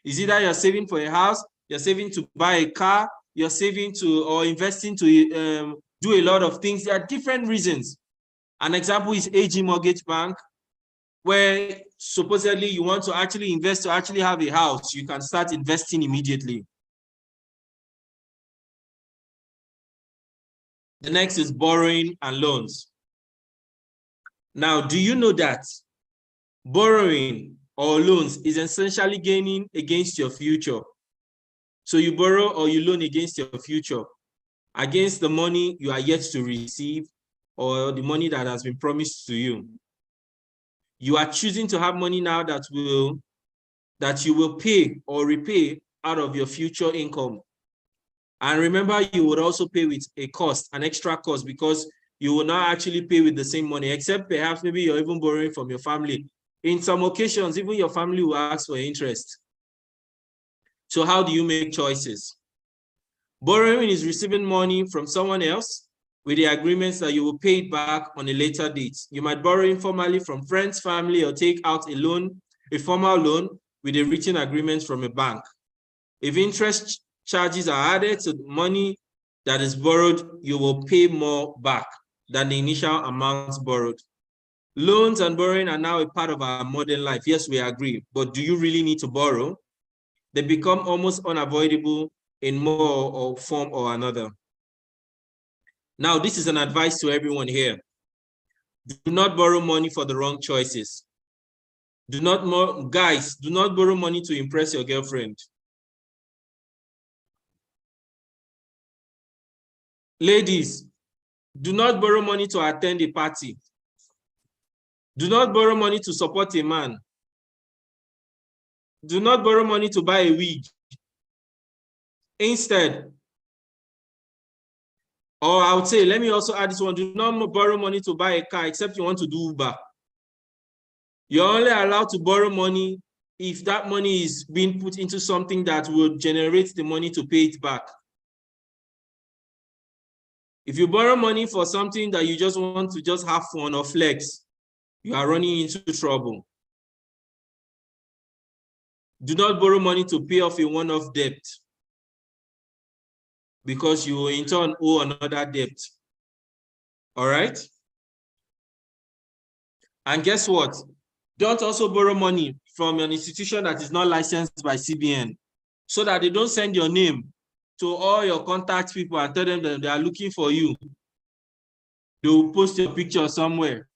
A: you're saving to buy a car, you're saving to or investing to do a lot of things. There are different reasons. An example is AG Mortgage Bank, where supposedly you want to actually invest to actually have a house. You can start investing immediately. The next is borrowing and loans. Now, do you know that borrowing or loans is essentially gaining against your future? So you borrow or you loan against your future, against the money you are yet to receive or the money that has been promised to you. You are choosing to have money now that you will pay or repay out of your future income. And remember, you would also pay with a cost, an extra cost, because you will not actually pay with the same money, except perhaps maybe you're even borrowing from your family. In some occasions, even your family will ask for interest. So how do you make choices? Borrowing is receiving money from someone else with the agreements that you will pay it back on a later date. You might borrow informally from friends, family, or take out a loan, a formal loan with a written agreement from a bank. If interest charges are added to the money that is borrowed, you will pay more back than the initial amount borrowed. Loans and borrowing are now a part of our modern life. Yes, we agree, but do you really need to borrow? They become almost unavoidable in more or form or another. Now, this is an advice to everyone here. Do not borrow money for the wrong choices. Guys, do not borrow money to impress your girlfriend. Ladies, do not borrow money to attend a party. Do not borrow money to support a man. Do not borrow money to buy a wig. Instead, or I would say, let me also add this one, do not borrow money to buy a car except you want to do Uber. You're only allowed to borrow money if that money is being put into something that will generate the money to pay it back. If you borrow money for something that you just want to just have fun or flex, you are running into trouble. Do not borrow money to pay off a one-off debt because you will in turn owe another debt. All right? And guess what? Don't also borrow money from an institution that is not licensed by CBN so that they don't send your name to all your contact people and tell them that they are looking for you. They will post your picture somewhere.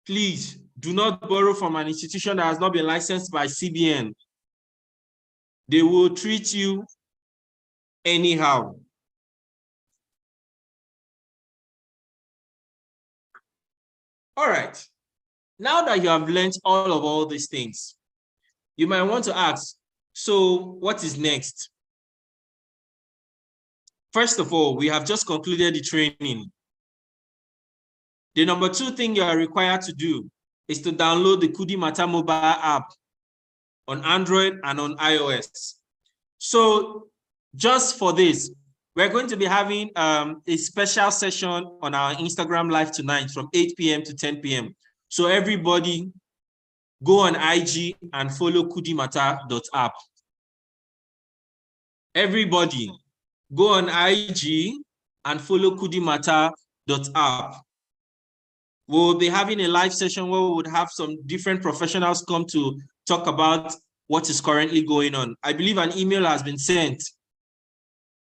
A: Please do not borrow from an institution that has not been licensed by CBN. They will treat you anyhow. All right. Now that you have learned all these things, you might want to ask, so what is next? First of all, we have just concluded the training. The number 2 thing you are required to do is to download the Kudi Mata mobile app on Android and on iOS. So just for this, we're going to be having a special session on our Instagram live tonight from 8 p.m. to 10 p.m. So everybody go on IG and follow kudimata.app. Everybody go on IG and follow kudimata.app. We'll be having a live session where we would have some different professionals come to talk about what is currently going on. I believe an email has been sent.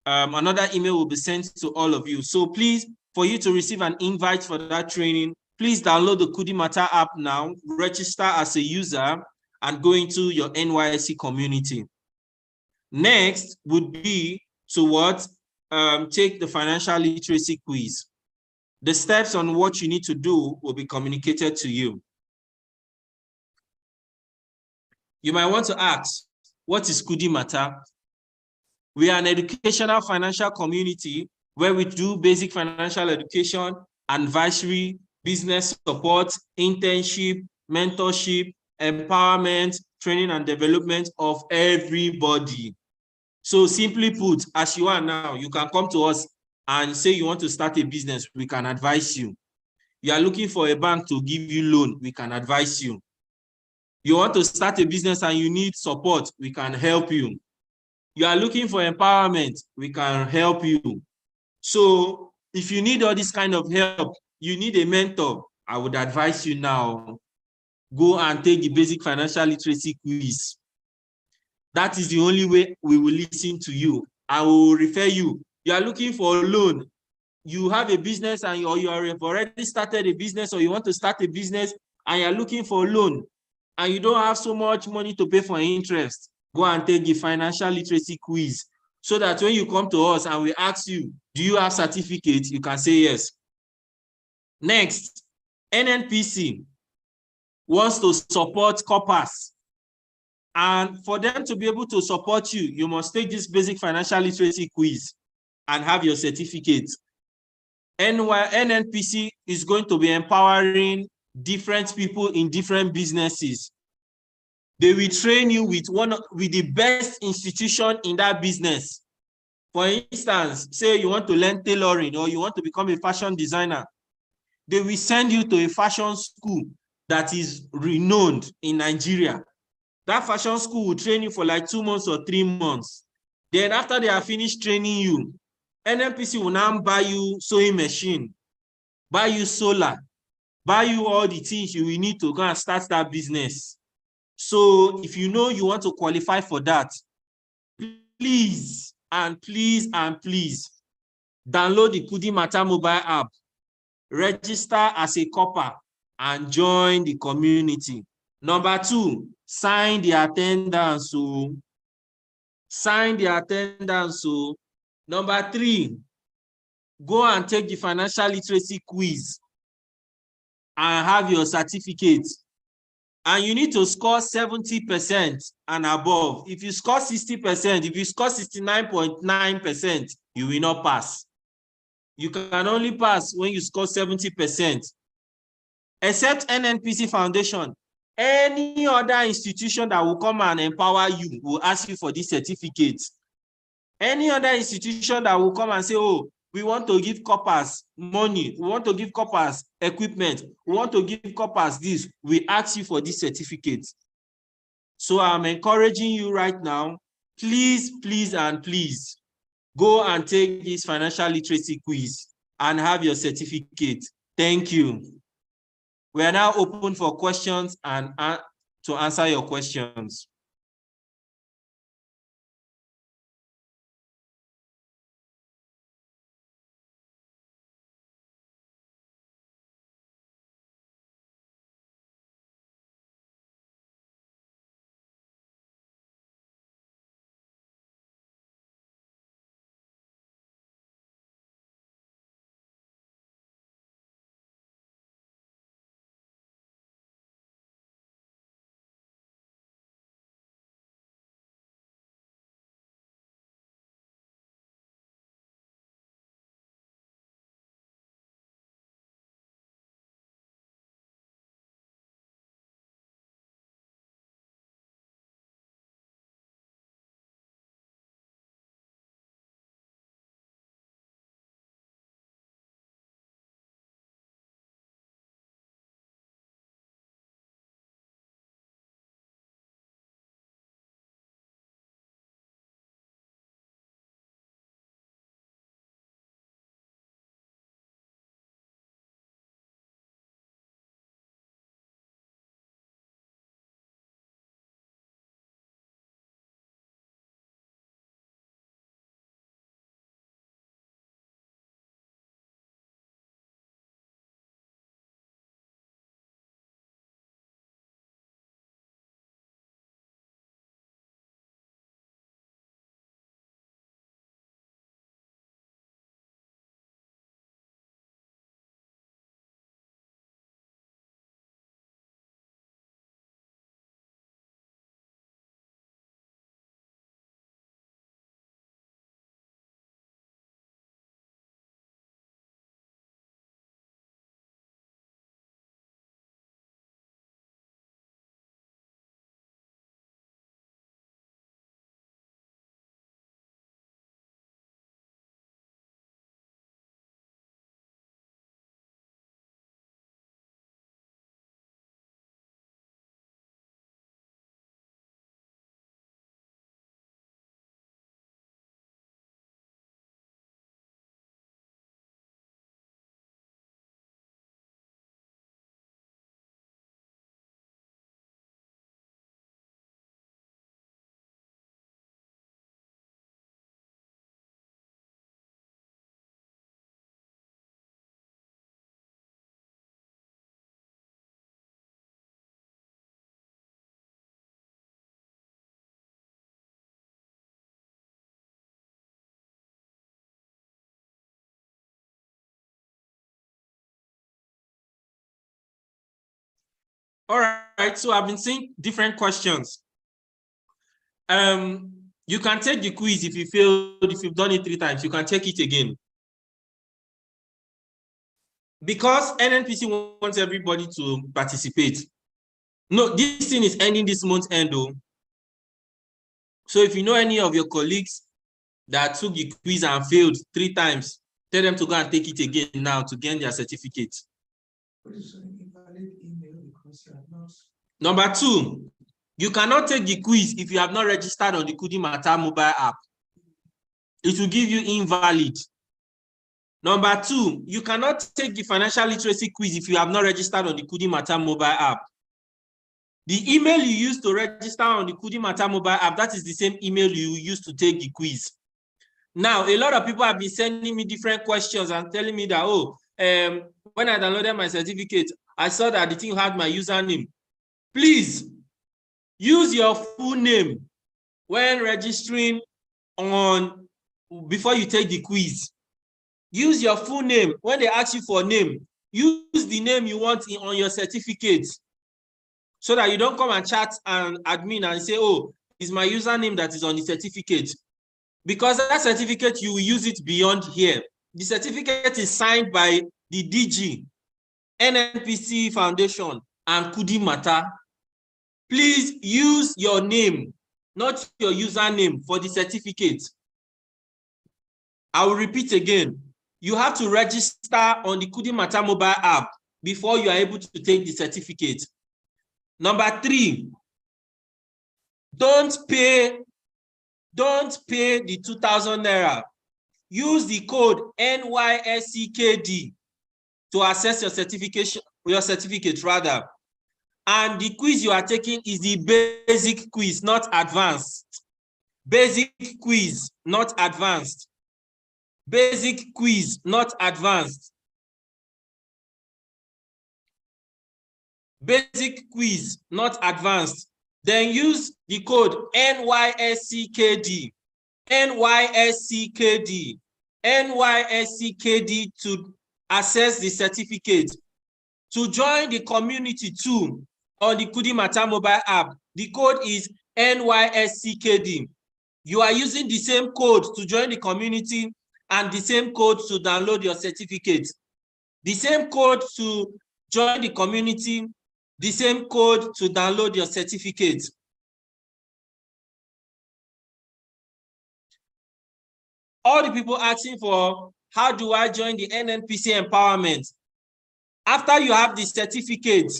A: Another email will be sent to all of you. So please, for you to receive an invite for that training, please download the Kudi Mata app now, register as a user, and go into your NYSC community. Next would be to take the financial literacy quiz. The steps on what you need to do will be communicated to you. You might want to ask, what is Kudi Mata? We are an educational financial community where we do basic financial education, advisory, business support, internship, mentorship, empowerment, training and development of everybody. So simply put, as you are now, you can come to us and say you want to start a business, we can advise you. You are looking for a bank to give you loan, we can advise you. You want to start a business and you need support, we can help you. You are looking for empowerment, we can help you. So if you need all this kind of help, you need a mentor, I would advise you now, go and take the basic financial literacy quiz. That is the only way we will listen to you. I will refer you. You are looking for a loan. You have a business and you have already started a business, or you want to start a business and you're looking for a loan and you don't have so much money to pay for interest. Go and take the financial literacy quiz so that when you come to us and we ask you, do you have certificate? You can say yes. Next, Nnpc wants to support corpers. And for them to be able to support you, you must take this basic financial literacy quiz and have your certificate. Nnpc is going to be empowering different people in different businesses. They will train you with the best institution in that business. For instance, say you want to learn tailoring or you want to become a fashion designer. They will send you to a fashion school that is renowned in Nigeria. That fashion school will train you for like 2 months or 3 months. Then after they are finished training you, Nnpc will now buy you sewing machine, buy you solar, buy you all the things you will need to go and start that business. So if you know you want to qualify for that, please and please and please download the Kudi Mata mobile app, register as a corper, and join the community. Number 2, sign the attendance. So sign the attendance. So number 3, go and take the financial literacy quiz and have your certificate. and you need to score 70% and above. If you score 60%, if you score 69.9%, you will not pass. You can only pass when you score 70%. Except Nnpc Foundation, any other institution that will come and empower you will ask you for this certificate. Any other institution that will come and say, oh, we want to give corpers money, we want to give corpers equipment, we want to give corpers this, we ask you for this certificate. So I'm encouraging you right now, please, please, and please, go and take this financial literacy quiz and have your certificate. Thank you. We are now open for questions and to answer your questions. All right, so I've been seeing different questions. You can take the quiz if you failed, if you've done it 3 times, you can take it again. Because Nnpc wants everybody to participate. No, this thing is ending this month end though. So if you know any of your colleagues that took the quiz and failed 3 times, tell them to go and take it again now to gain their certificate. Number 2, you cannot take the quiz if you have not registered on the Kudimata mobile app. It will give you invalid. Number 2, you cannot take the financial literacy quiz if you have not registered on the Kudimata mobile app. The email you use to register on the Kudimata mobile app, that is the same email you use to take the quiz. Now, a lot of people have been sending me different questions and telling me that, oh, when I downloaded my certificate, I saw that the thing had my username. Please use your full name when registering on before you take the quiz. Use your full name. When they ask you for name, use the name you want on your certificate. so that you don't come and chat and admin and say, oh, it's my username that is on the certificate. Because that certificate, you will use it beyond here. The certificate is signed by the DG, Nnpc Foundation, and Kudi Mata. Please use your name, not your username, for the certificate. I will repeat again. You have to register on the Kudi Mata mobile app before you are able to take the certificate. Number 3, don't pay the 2,000 naira. Use the code NYSCKD to access your certificate rather. And the quiz you are taking is the basic quiz, not advanced. Basic quiz, not advanced. Basic quiz, not advanced. Basic quiz, not advanced. Then use the code NYSCKD. NYSCKD. NYSCKD to access the certificate. To join the community too on the Kudi Mata mobile app, the code is NYSCKD. You are using the same code to join the community and the same code to download your certificate. The same code to join the community, the same code to download your certificate. All the people asking for, how do I join the Nnpc empowerment? After you have the certificate,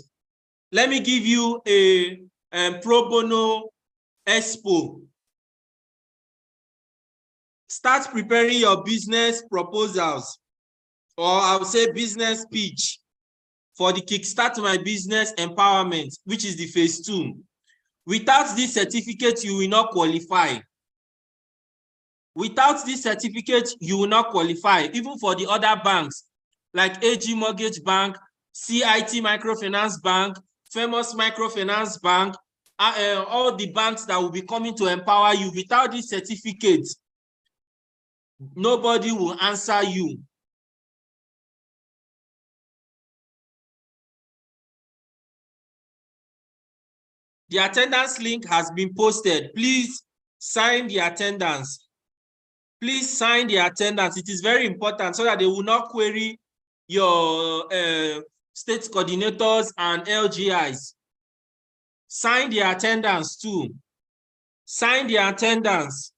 A: let me give you a pro bono expo. Start preparing your business proposals, or I would say business pitch, for the Kickstart My Business Empowerment, which is the phase 2. Without this certificate, you will not qualify. Without this certificate, you will not qualify, even for the other banks, like AG Mortgage Bank, CIT Microfinance Bank, Famous Microfinance Bank, all the banks that will be coming to empower you. Without this certificate, nobody will answer you. The attendance link has been posted. Please sign the attendance. Please sign the attendance. It is very important so that they will not query your state coordinators and LGIs. Sign the attendance too. Sign the attendance.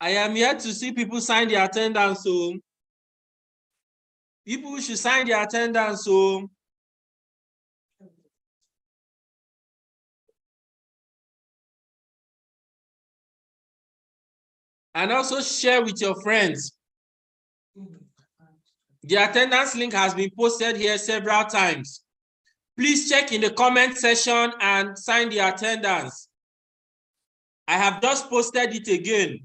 A: I am here to see people sign the attendance, so people should sign the attendance, so and also share with your friends. The attendance link has been posted here several times. Please check in the comment section and sign the attendance. I have just posted it again.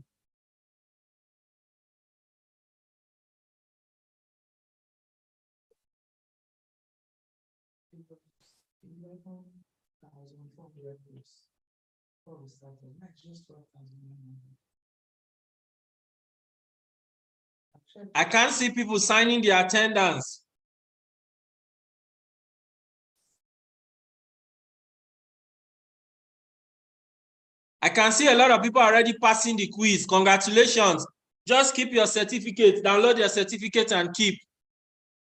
A: I can't see people signing the attendance. I can see a lot of people already passing the quiz. Congratulations. Just keep your certificate, download your certificate and keep.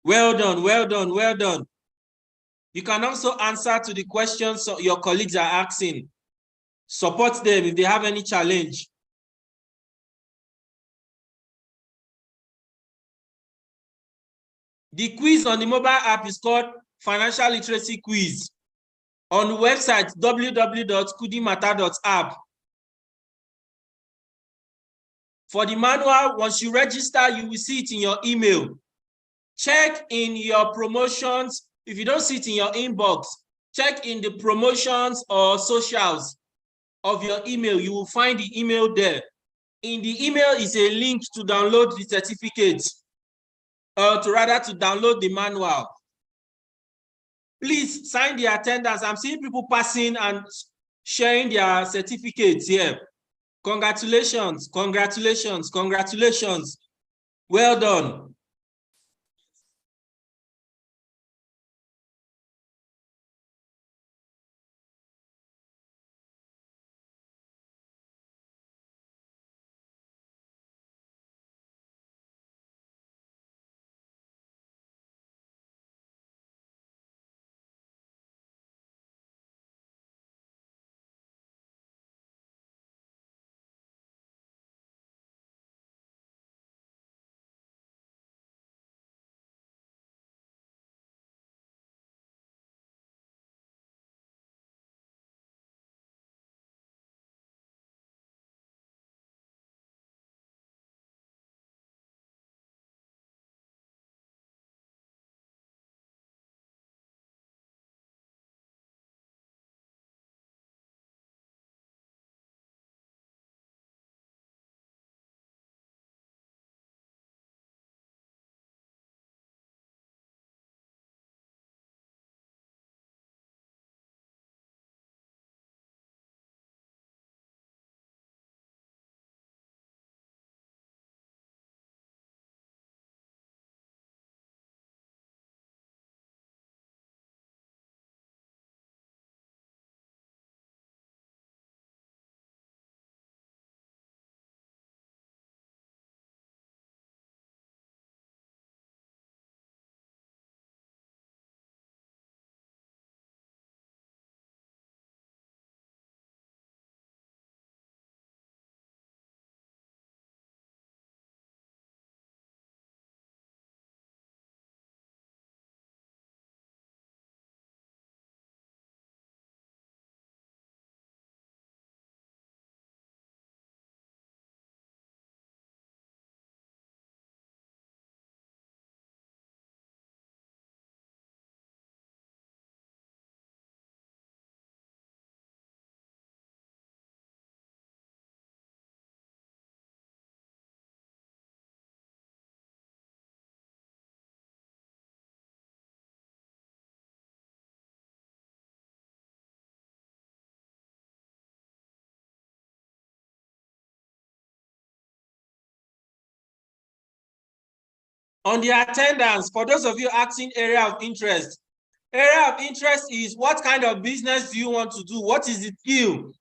A: Well done, well done, well done. You can also answer to the questions your colleagues are asking. Support them if they have any challenge. The quiz on the mobile app is called Financial Literacy Quiz. On the website www.kudimata.app. For the manual, once you register, you will see it in your email. Check in your promotions. If you don't see it in your inbox, check in the promotions or socials of your email. You will find the email there. In the email is a link to download the certificate, or to download the manual. Please sign the attendance. I'm seeing people passing and sharing their certificates here. Congratulations, congratulations, congratulations. Well done. On the attendance, for those of you asking area of interest is what kind of business do you want to do? What is the skill?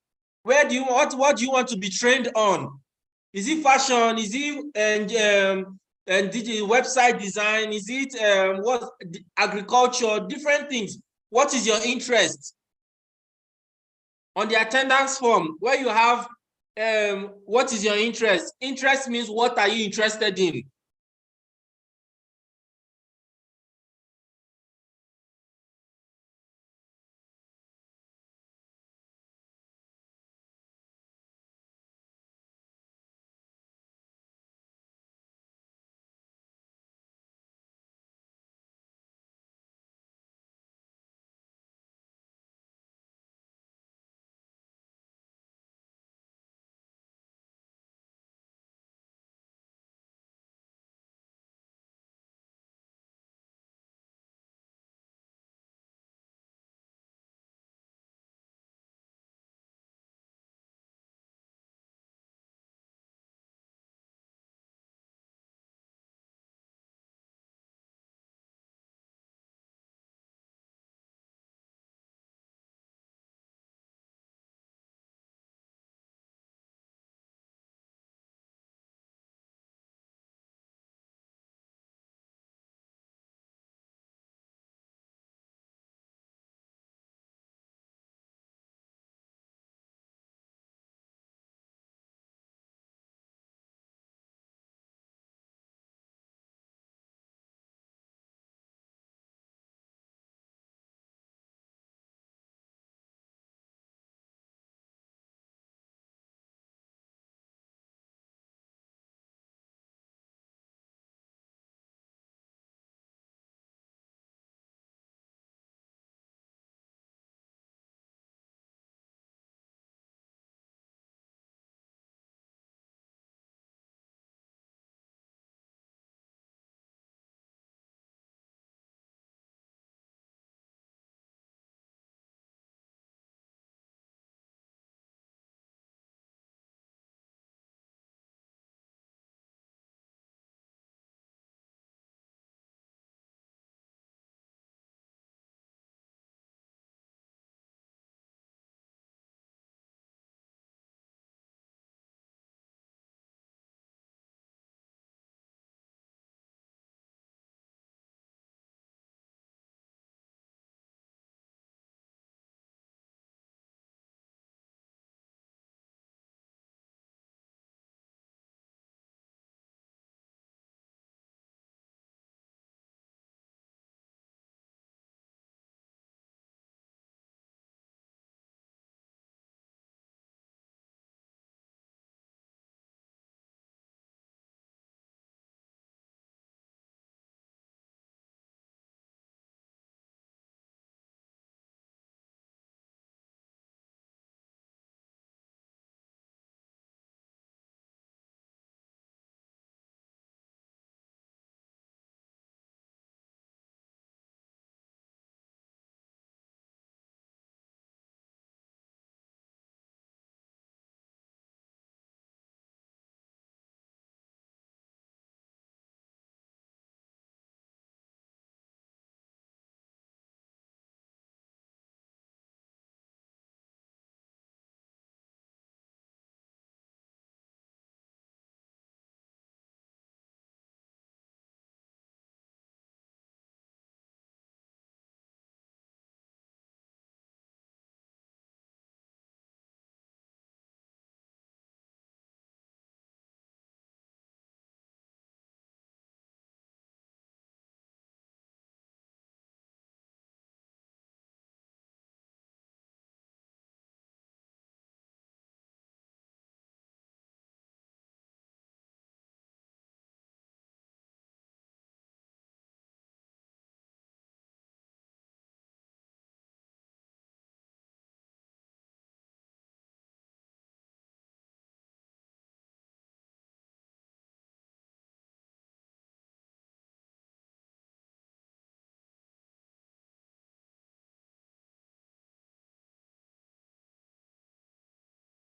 A: What do you want to be trained on? Is it fashion? Is it digital website design? Is it what agriculture? Different things. What is your interest? On the attendance form, where you have what is your interest? Interest means what are you interested in?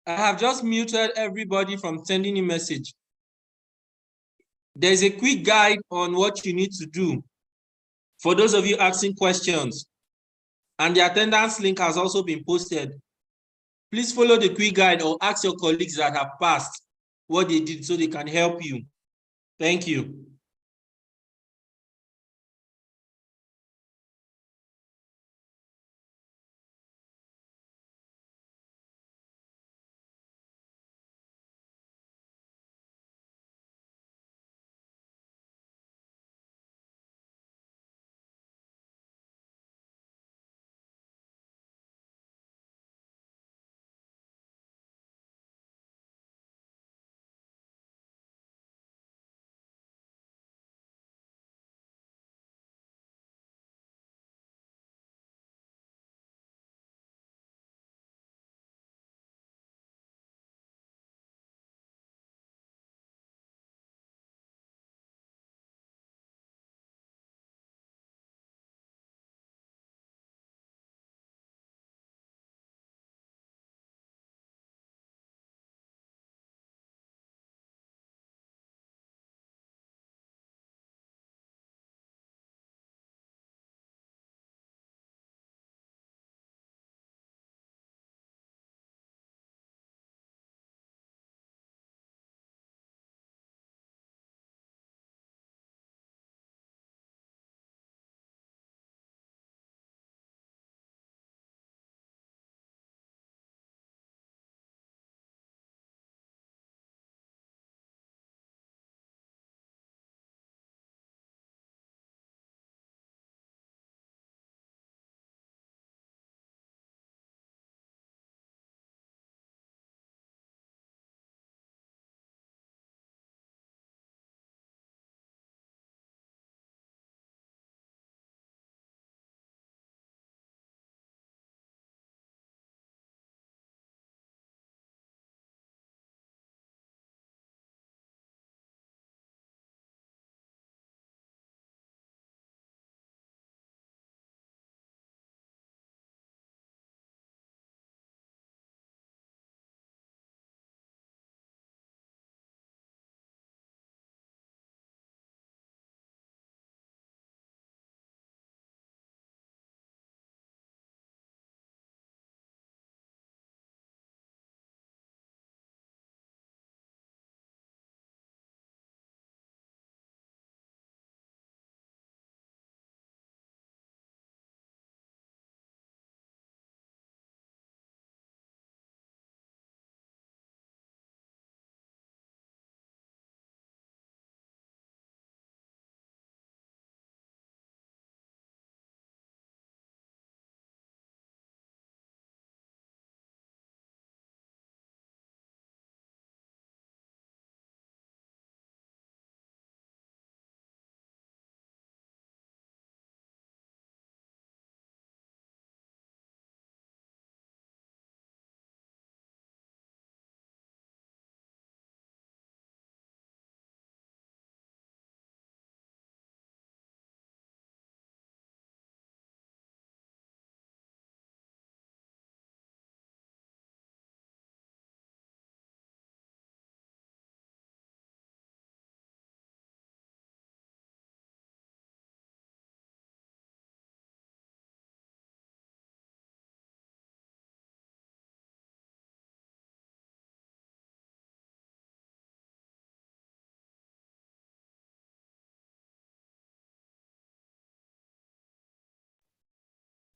A: I have just muted everybody from sending a message. There's a quick guide on what you need to do for those of you asking questions. And the attendance link has also been posted. Please follow the quick guide or ask your colleagues that have passed what they did so they can help you. Thank you.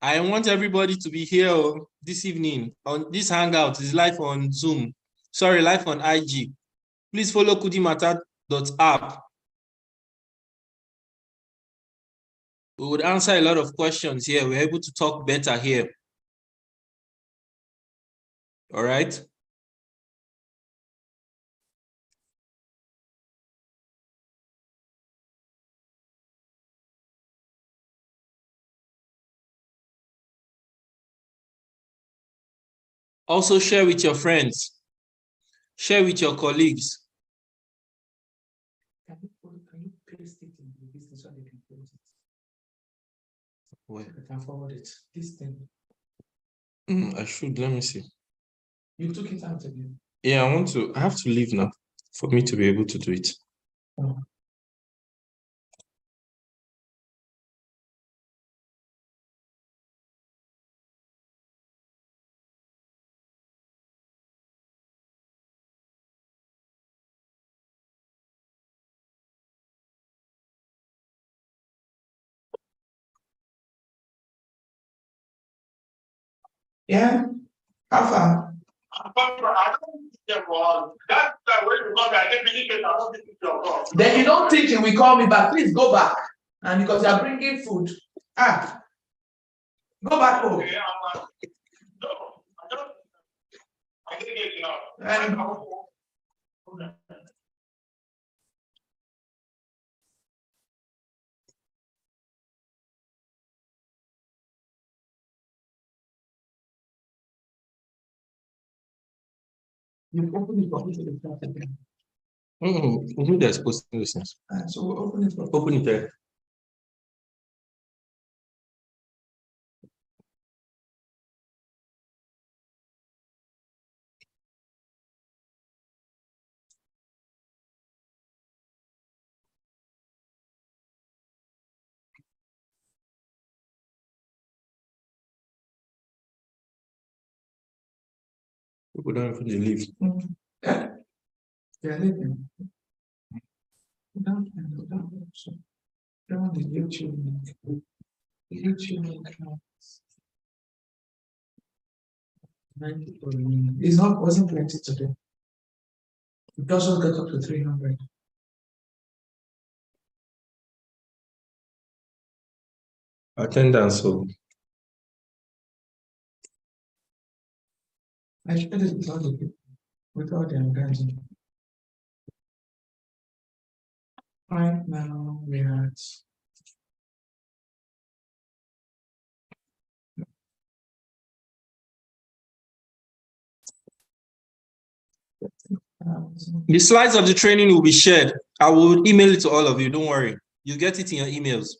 A: I want everybody to be here this evening on this hangout. Is live on Zoom. Sorry, live on IG. Please follow kudimata.app. We would answer a lot of questions here. We're able to talk better here. All right. Also share with your friends. Share with your colleagues. Can you paste it in the business so they can close it? Where? I can forward it. This thing. I should. Let me see. You took it out again. Yeah, I have to leave now for me to be able to do it. Oh. Yeah. How far? Then you don't think you will call me back. Please go back. And because you are bringing food. Go back home. You open it for me to start again. Who they're supposed to listen? So we'll open it. Open it there. People don't even leave. Yeah. They're leaving. Don't the YouTube. It's not wasn't plenty today. It also got up to 300. Attendance. So I shared it with all the people, with all the engagement. Right now we are at the slides of the training will be shared. I will email it to all of you. Don't worry. You get it in your emails.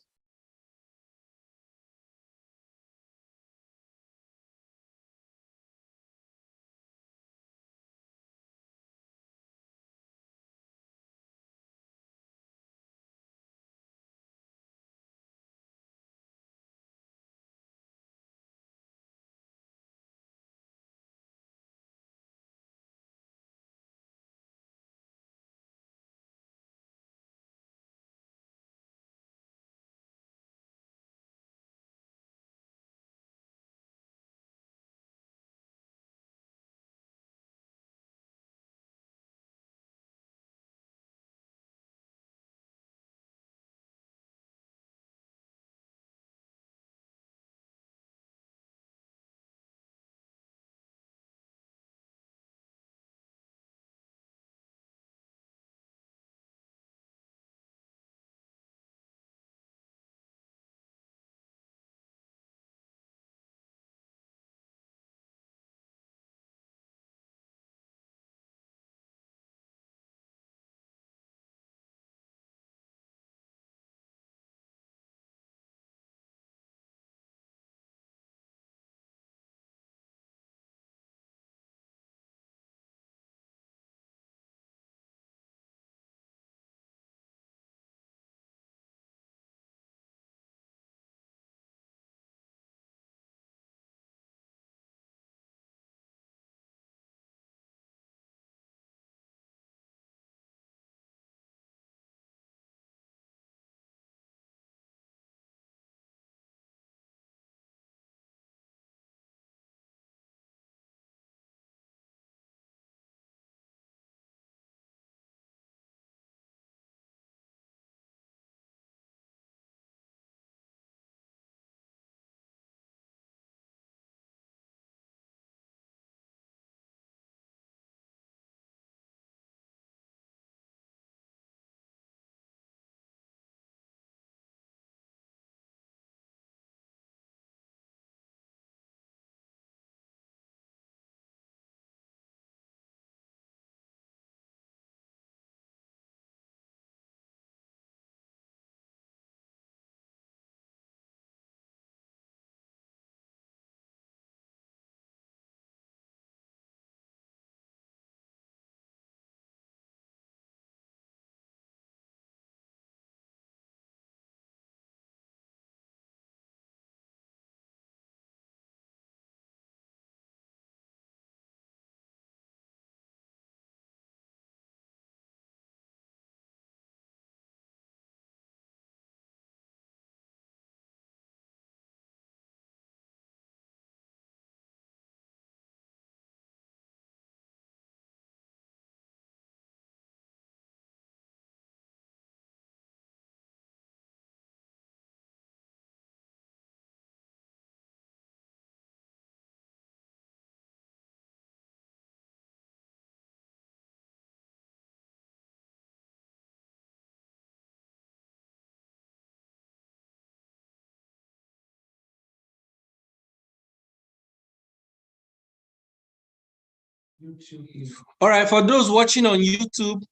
A: All right, for those watching on YouTube,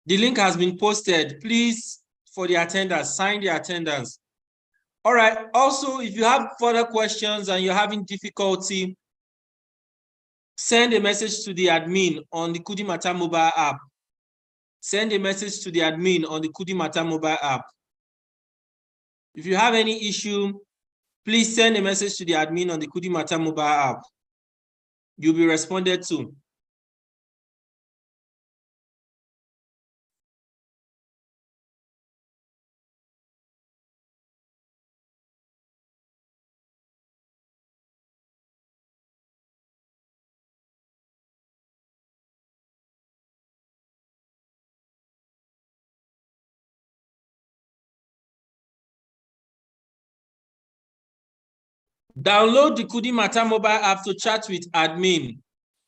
A: the link has been posted. Please, for the attendance, sign the attendance. All right, also, if you have further questions and you're having difficulty, send a message to the admin on the Kudimata mobile app. Send a message to the admin on the Kudimata mobile app. If you have any issue, please send a message to the admin on the Kudimata mobile app. You'll be responded to. Download the Kudimata mobile app to chat with admin.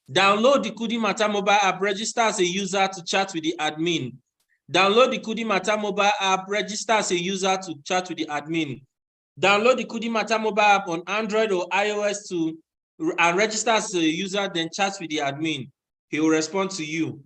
A: Download the Kudimata mobile app, register as a user to chat with the admin. Download the Kudimata mobile app, register as a user to chat with the admin. Download the Kudimata mobile app on Android or iOS and register as a user, then chat with the admin. He will respond to you.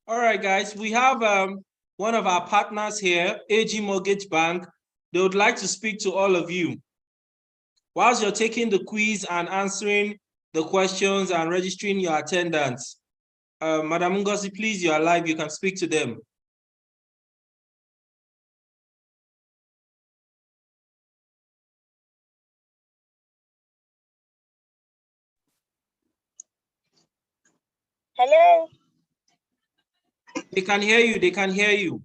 A: All right, guys, we have one of our partners here, AG Mortgage Bank. They would like to speak to all of you. Whilst you're taking the quiz and answering the questions and registering your attendance, Madam Ngozi, please, you are live. You can speak to them.
C: Hello.
A: They can hear you. They can hear you.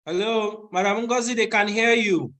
A: Hello, Madam Ngozi, they can hear you.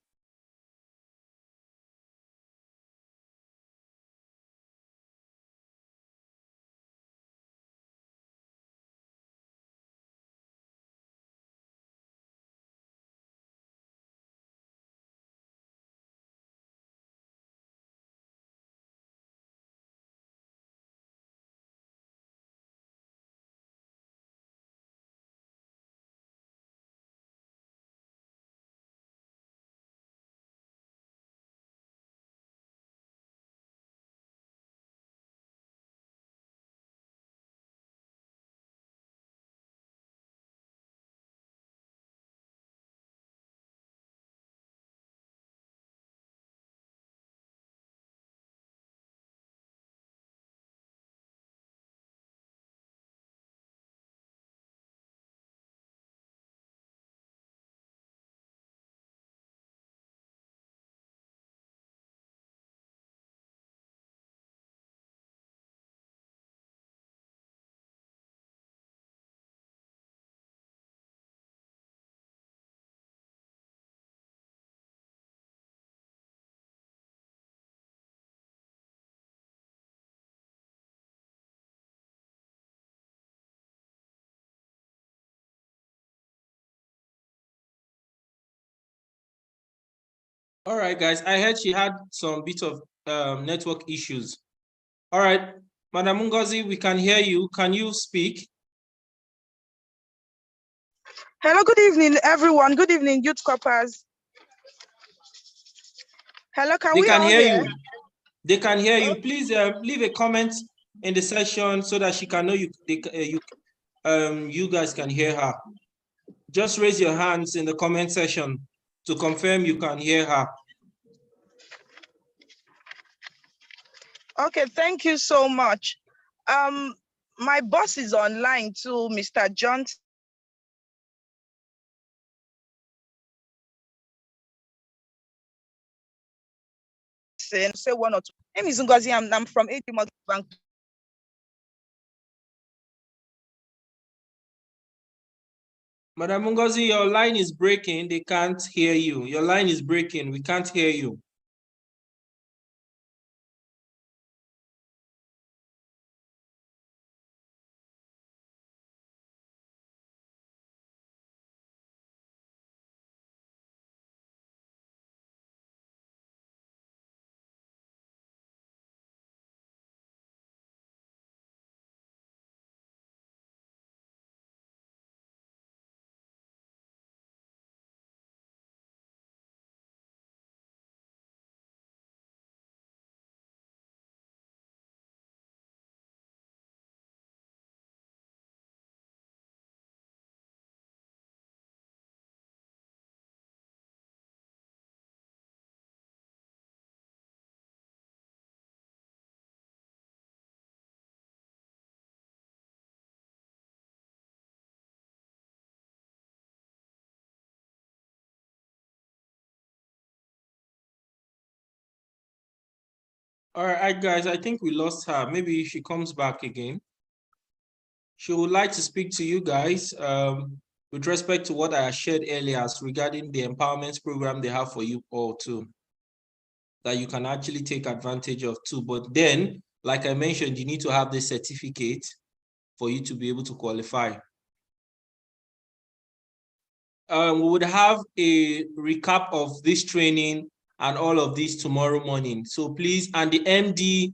A: All right, guys. I heard she had some bit of network issues. All right, Madam Ngozi, we can hear you. Can you speak?
C: Hello, good evening, everyone. Good evening, youth corpers. Hello, can we all hear
A: you? They can hear you. Please leave a comment in the session so that she can know you. You guys can hear her. Just raise your hands in the comment section to confirm you can hear her.
C: Okay, thank you so much. My boss is online too, Mr. Johnson. Say one or two. My name is Ngozi. I'm from AD Mortgage Bank.
A: Madam Ngozi, your line is breaking. They can't hear you. Your line is breaking. We can't hear you. All right, guys, I think we lost her. Maybe she comes back again. She would like to speak to you guys with respect to what I shared earlier regarding the empowerment program they have for you all too, that you can actually take advantage of too. But then, like I mentioned, you need to have the certificate for you to be able to qualify. We would have a recap of this training and all of this tomorrow morning. So please, and the MD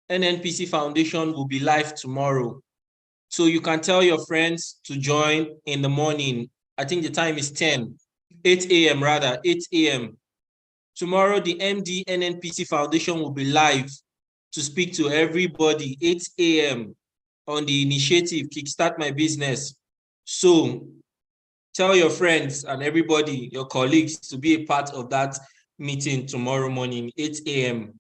A: Nnpc Foundation will be live tomorrow. So you can tell your friends to join in the morning. I think the time is 8 a.m. rather, 8 a.m. Tomorrow, the MD Nnpc Foundation will be live to speak to everybody, 8 a.m. on the initiative, Kickstart My Business. So tell your friends and everybody, your colleagues, to be a part of that meeting tomorrow morning, 8 a.m.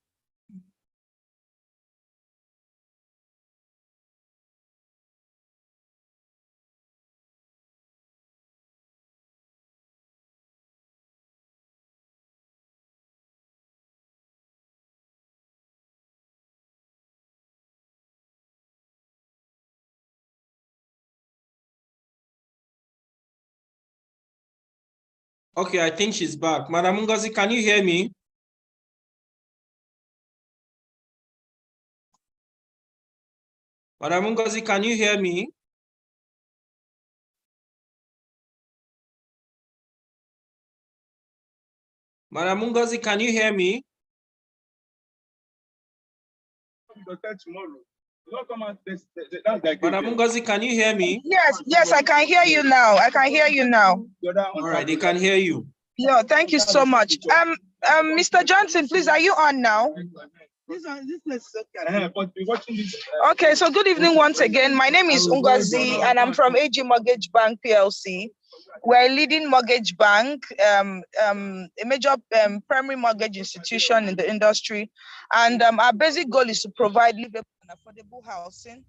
A: Okay, I think she's back. Madam Ngozi, can you hear me? Madam Ngozi, can you hear me? Madam Ngozi, can you hear me? Madam Ngozi, can you hear me?
C: Yes, I can hear you now. I can hear you now.
A: All right, they can hear you.
C: Yeah, thank you so much. Mr. Johnson, please, are you on now? Okay, so good evening once again. My name is Ngozi, and I'm from AG Mortgage Bank PLC. We're a leading mortgage bank, a major primary mortgage institution in the industry, and our basic goal is to provide livable and affordable housing.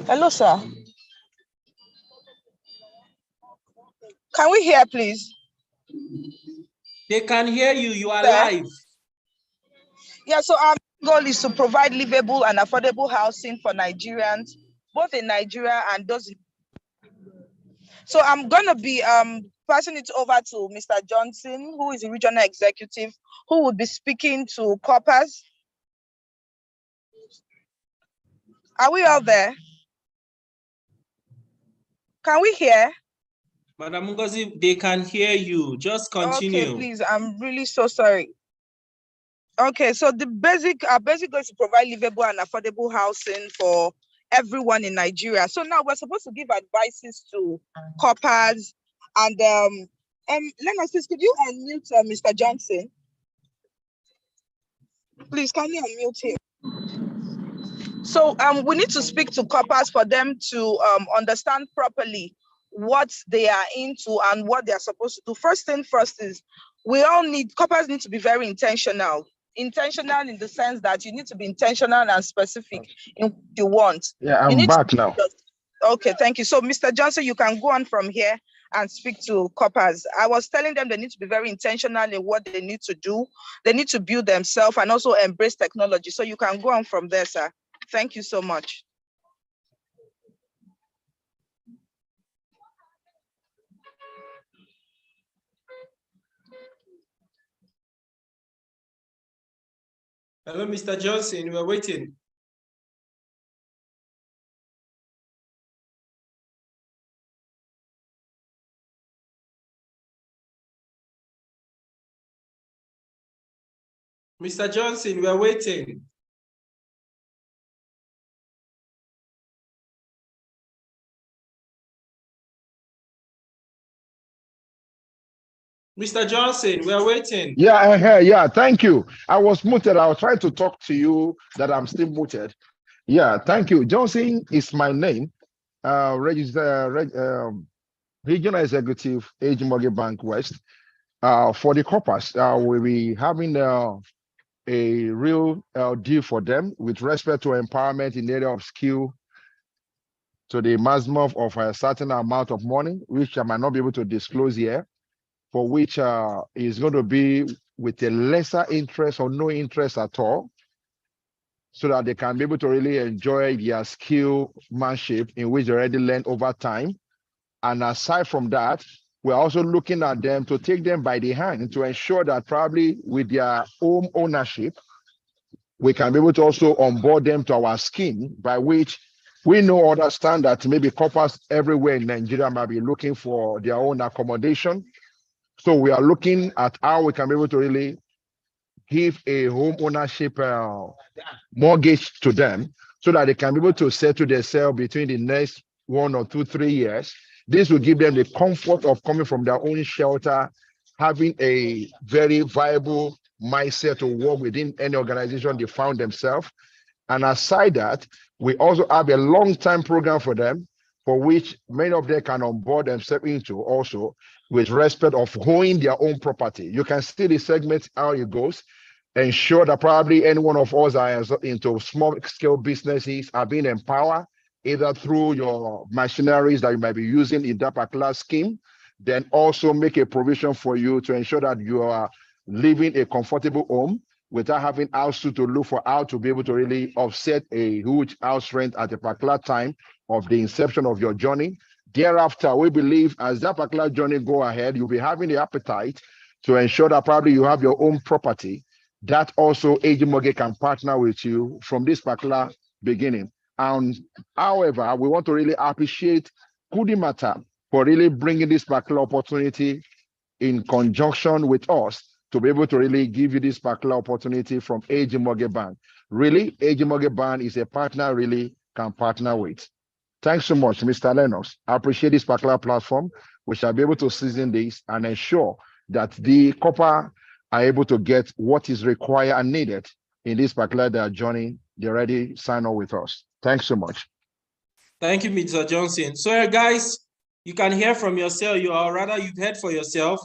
C: Hello, sir. Can we hear, please?
A: They can hear you. You are live.
C: Yeah, so our goal is to provide livable and affordable housing for Nigerians, both in Nigeria and those in. So I'm going to be passing it over to Mr. Johnson, who is the regional executive, who will be speaking to corpers. Are we all there? Can we hear?
A: Madam Ngozi, they can hear you. Just continue.
C: Okay, please. I'm really so sorry. Okay, so our basic goal is to provide livable and affordable housing for everyone in Nigeria. So now we're supposed to give advices to coppers and Lennox, please, could you unmute Mr. Johnson? Please, can you unmute him? So we need to speak to coppers for them to understand properly what they are into and what they are supposed to do. First thing first is coppers need to be very intentional. Intentional in the sense that you need to be intentional and specific in what you want.
D: Yeah, I'm back now.
C: Okay, thank you. So Mr. Johnson, you can go on from here and speak to coppers. I was telling them they need to be very intentional in what they need to do. They need to build themselves and also embrace technology. So you can go on from there, sir. Thank you so much.
A: Hello, Mr. Johnson, we're waiting. Mr. Johnson, we're waiting. Mr. Johnson, we are waiting.
D: Yeah, thank you. I was muted. I was trying to talk to you that I'm still muted. Yeah, thank you. Johnson is my name. Regional Executive, AG Mortgage Bank West. For the coppers, we'll be having a real deal for them with respect to empowerment in the area of skill to the maximum of a certain amount of money, which I might not be able to disclose here, for which is going to be with a lesser interest or no interest at all, so that they can be able to really enjoy their skillmanship in which they already learned over time. And aside from that, we're also looking at them to take them by the hand to ensure that probably with their home ownership, we can be able to also onboard them to our scheme, by which we understand that maybe coppers everywhere in Nigeria might be looking for their own accommodation. So we are looking at how we can be able to really give a home ownership mortgage to them so that they can be able to settle themselves between the next 1 or 2, 3 years. This will give them the comfort of coming from their own shelter, having a very viable mindset to work within any organization they found themselves. And aside that, we also have a long-term program for them, for which many of them can onboard themselves into also with respect of owning their own property. You can see the segment, how it goes. Ensure that probably any one of us are into small-scale businesses are being empowered, either through your machineries that you might be using in that particular scheme, then also make a provision for you to ensure that you are living a comfortable home without having also to look for how to be able to really offset a huge house rent at a particular time of the inception of your journey. Thereafter, we believe as that particular journey go ahead, you'll be having the appetite to ensure that probably you have your own property, that also AG Mortgage can partner with you from this particular beginning. And however, we want to really appreciate Kudimata for really bringing this particular opportunity in conjunction with us to be able to really give you this particular opportunity from AG Mortgage Bank. Really, AG Mortgage Bank is a partner really can partner with. Thanks so much, Mr. Lennox. I appreciate this particular platform. We shall be able to season this and ensure that the copper are able to get what is required and needed in this particular journey. They already sign on with us. Thanks so much.
A: Thank you, Mr. Johnson. So guys, you can hear from yourself, or rather you've heard for yourself.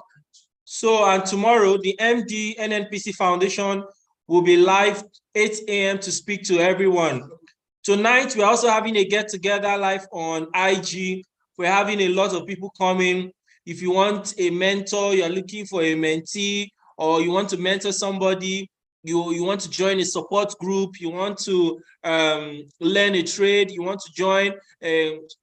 A: So, and tomorrow, the MD Nnpc Foundation will be live 8 a.m. to speak to everyone. Tonight, we're also having a get-together live on IG. We're having a lot of people coming. If you want a mentor, you're looking for a mentee, or you want to mentor somebody, you want to join a support group, you want to learn a trade, you want to join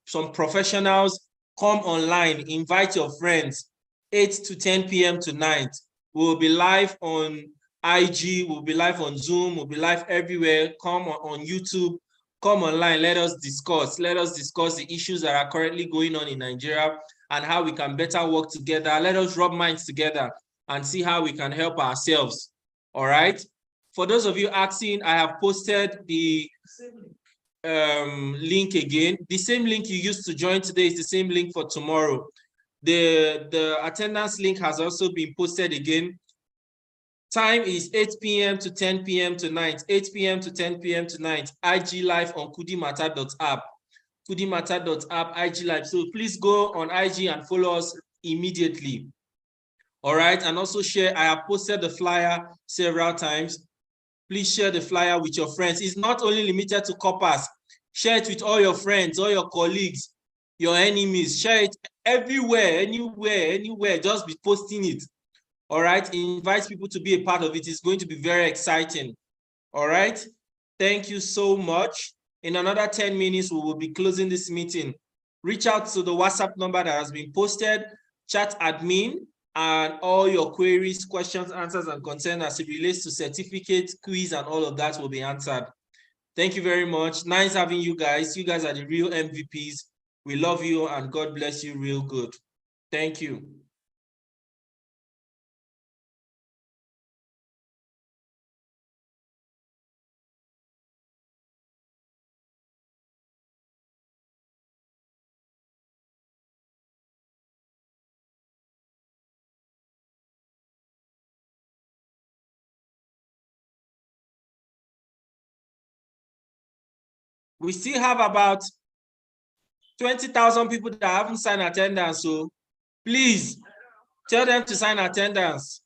A: some professionals, come online, invite your friends. 8 to 10 p.m. tonight. We'll be live on IG, we'll be live on Zoom, we'll be live everywhere. Come on YouTube, come online, let us discuss the issues that are currently going on in Nigeria and how we can better work together. Let us rub minds together and see how we can help ourselves. All right. For those of you asking, I have posted the link again. The same link you used to join today is the same link for tomorrow. The attendance link has also been posted again. Time is 8 p.m. to 10 p.m. tonight, 8 p.m. to 10 p.m. tonight, IG Live on kudimata.app, kudimata.app, IG Live. So please go on IG and follow us immediately. All right, and also share. I have posted the flyer several times. Please share the flyer with your friends. It's not only limited to corpers. Share it with all your friends, all your colleagues, your enemies. Share it everywhere, anywhere. Just be posting it. All right, invite people to be a part of it. It's going to be very exciting. All right, thank you so much. In another 10 minutes, we will be closing this meeting. Reach out to the WhatsApp number that has been posted, chat admin, and all your queries, questions, answers, and concerns as it relates to certificate, quiz, and all of that will be answered. Thank you very much. Nice having you guys. You guys are the real MVPs. We love you, and God bless you real good. Thank you. We still have about 20,000 people that haven't signed attendance, so please tell them to sign attendance.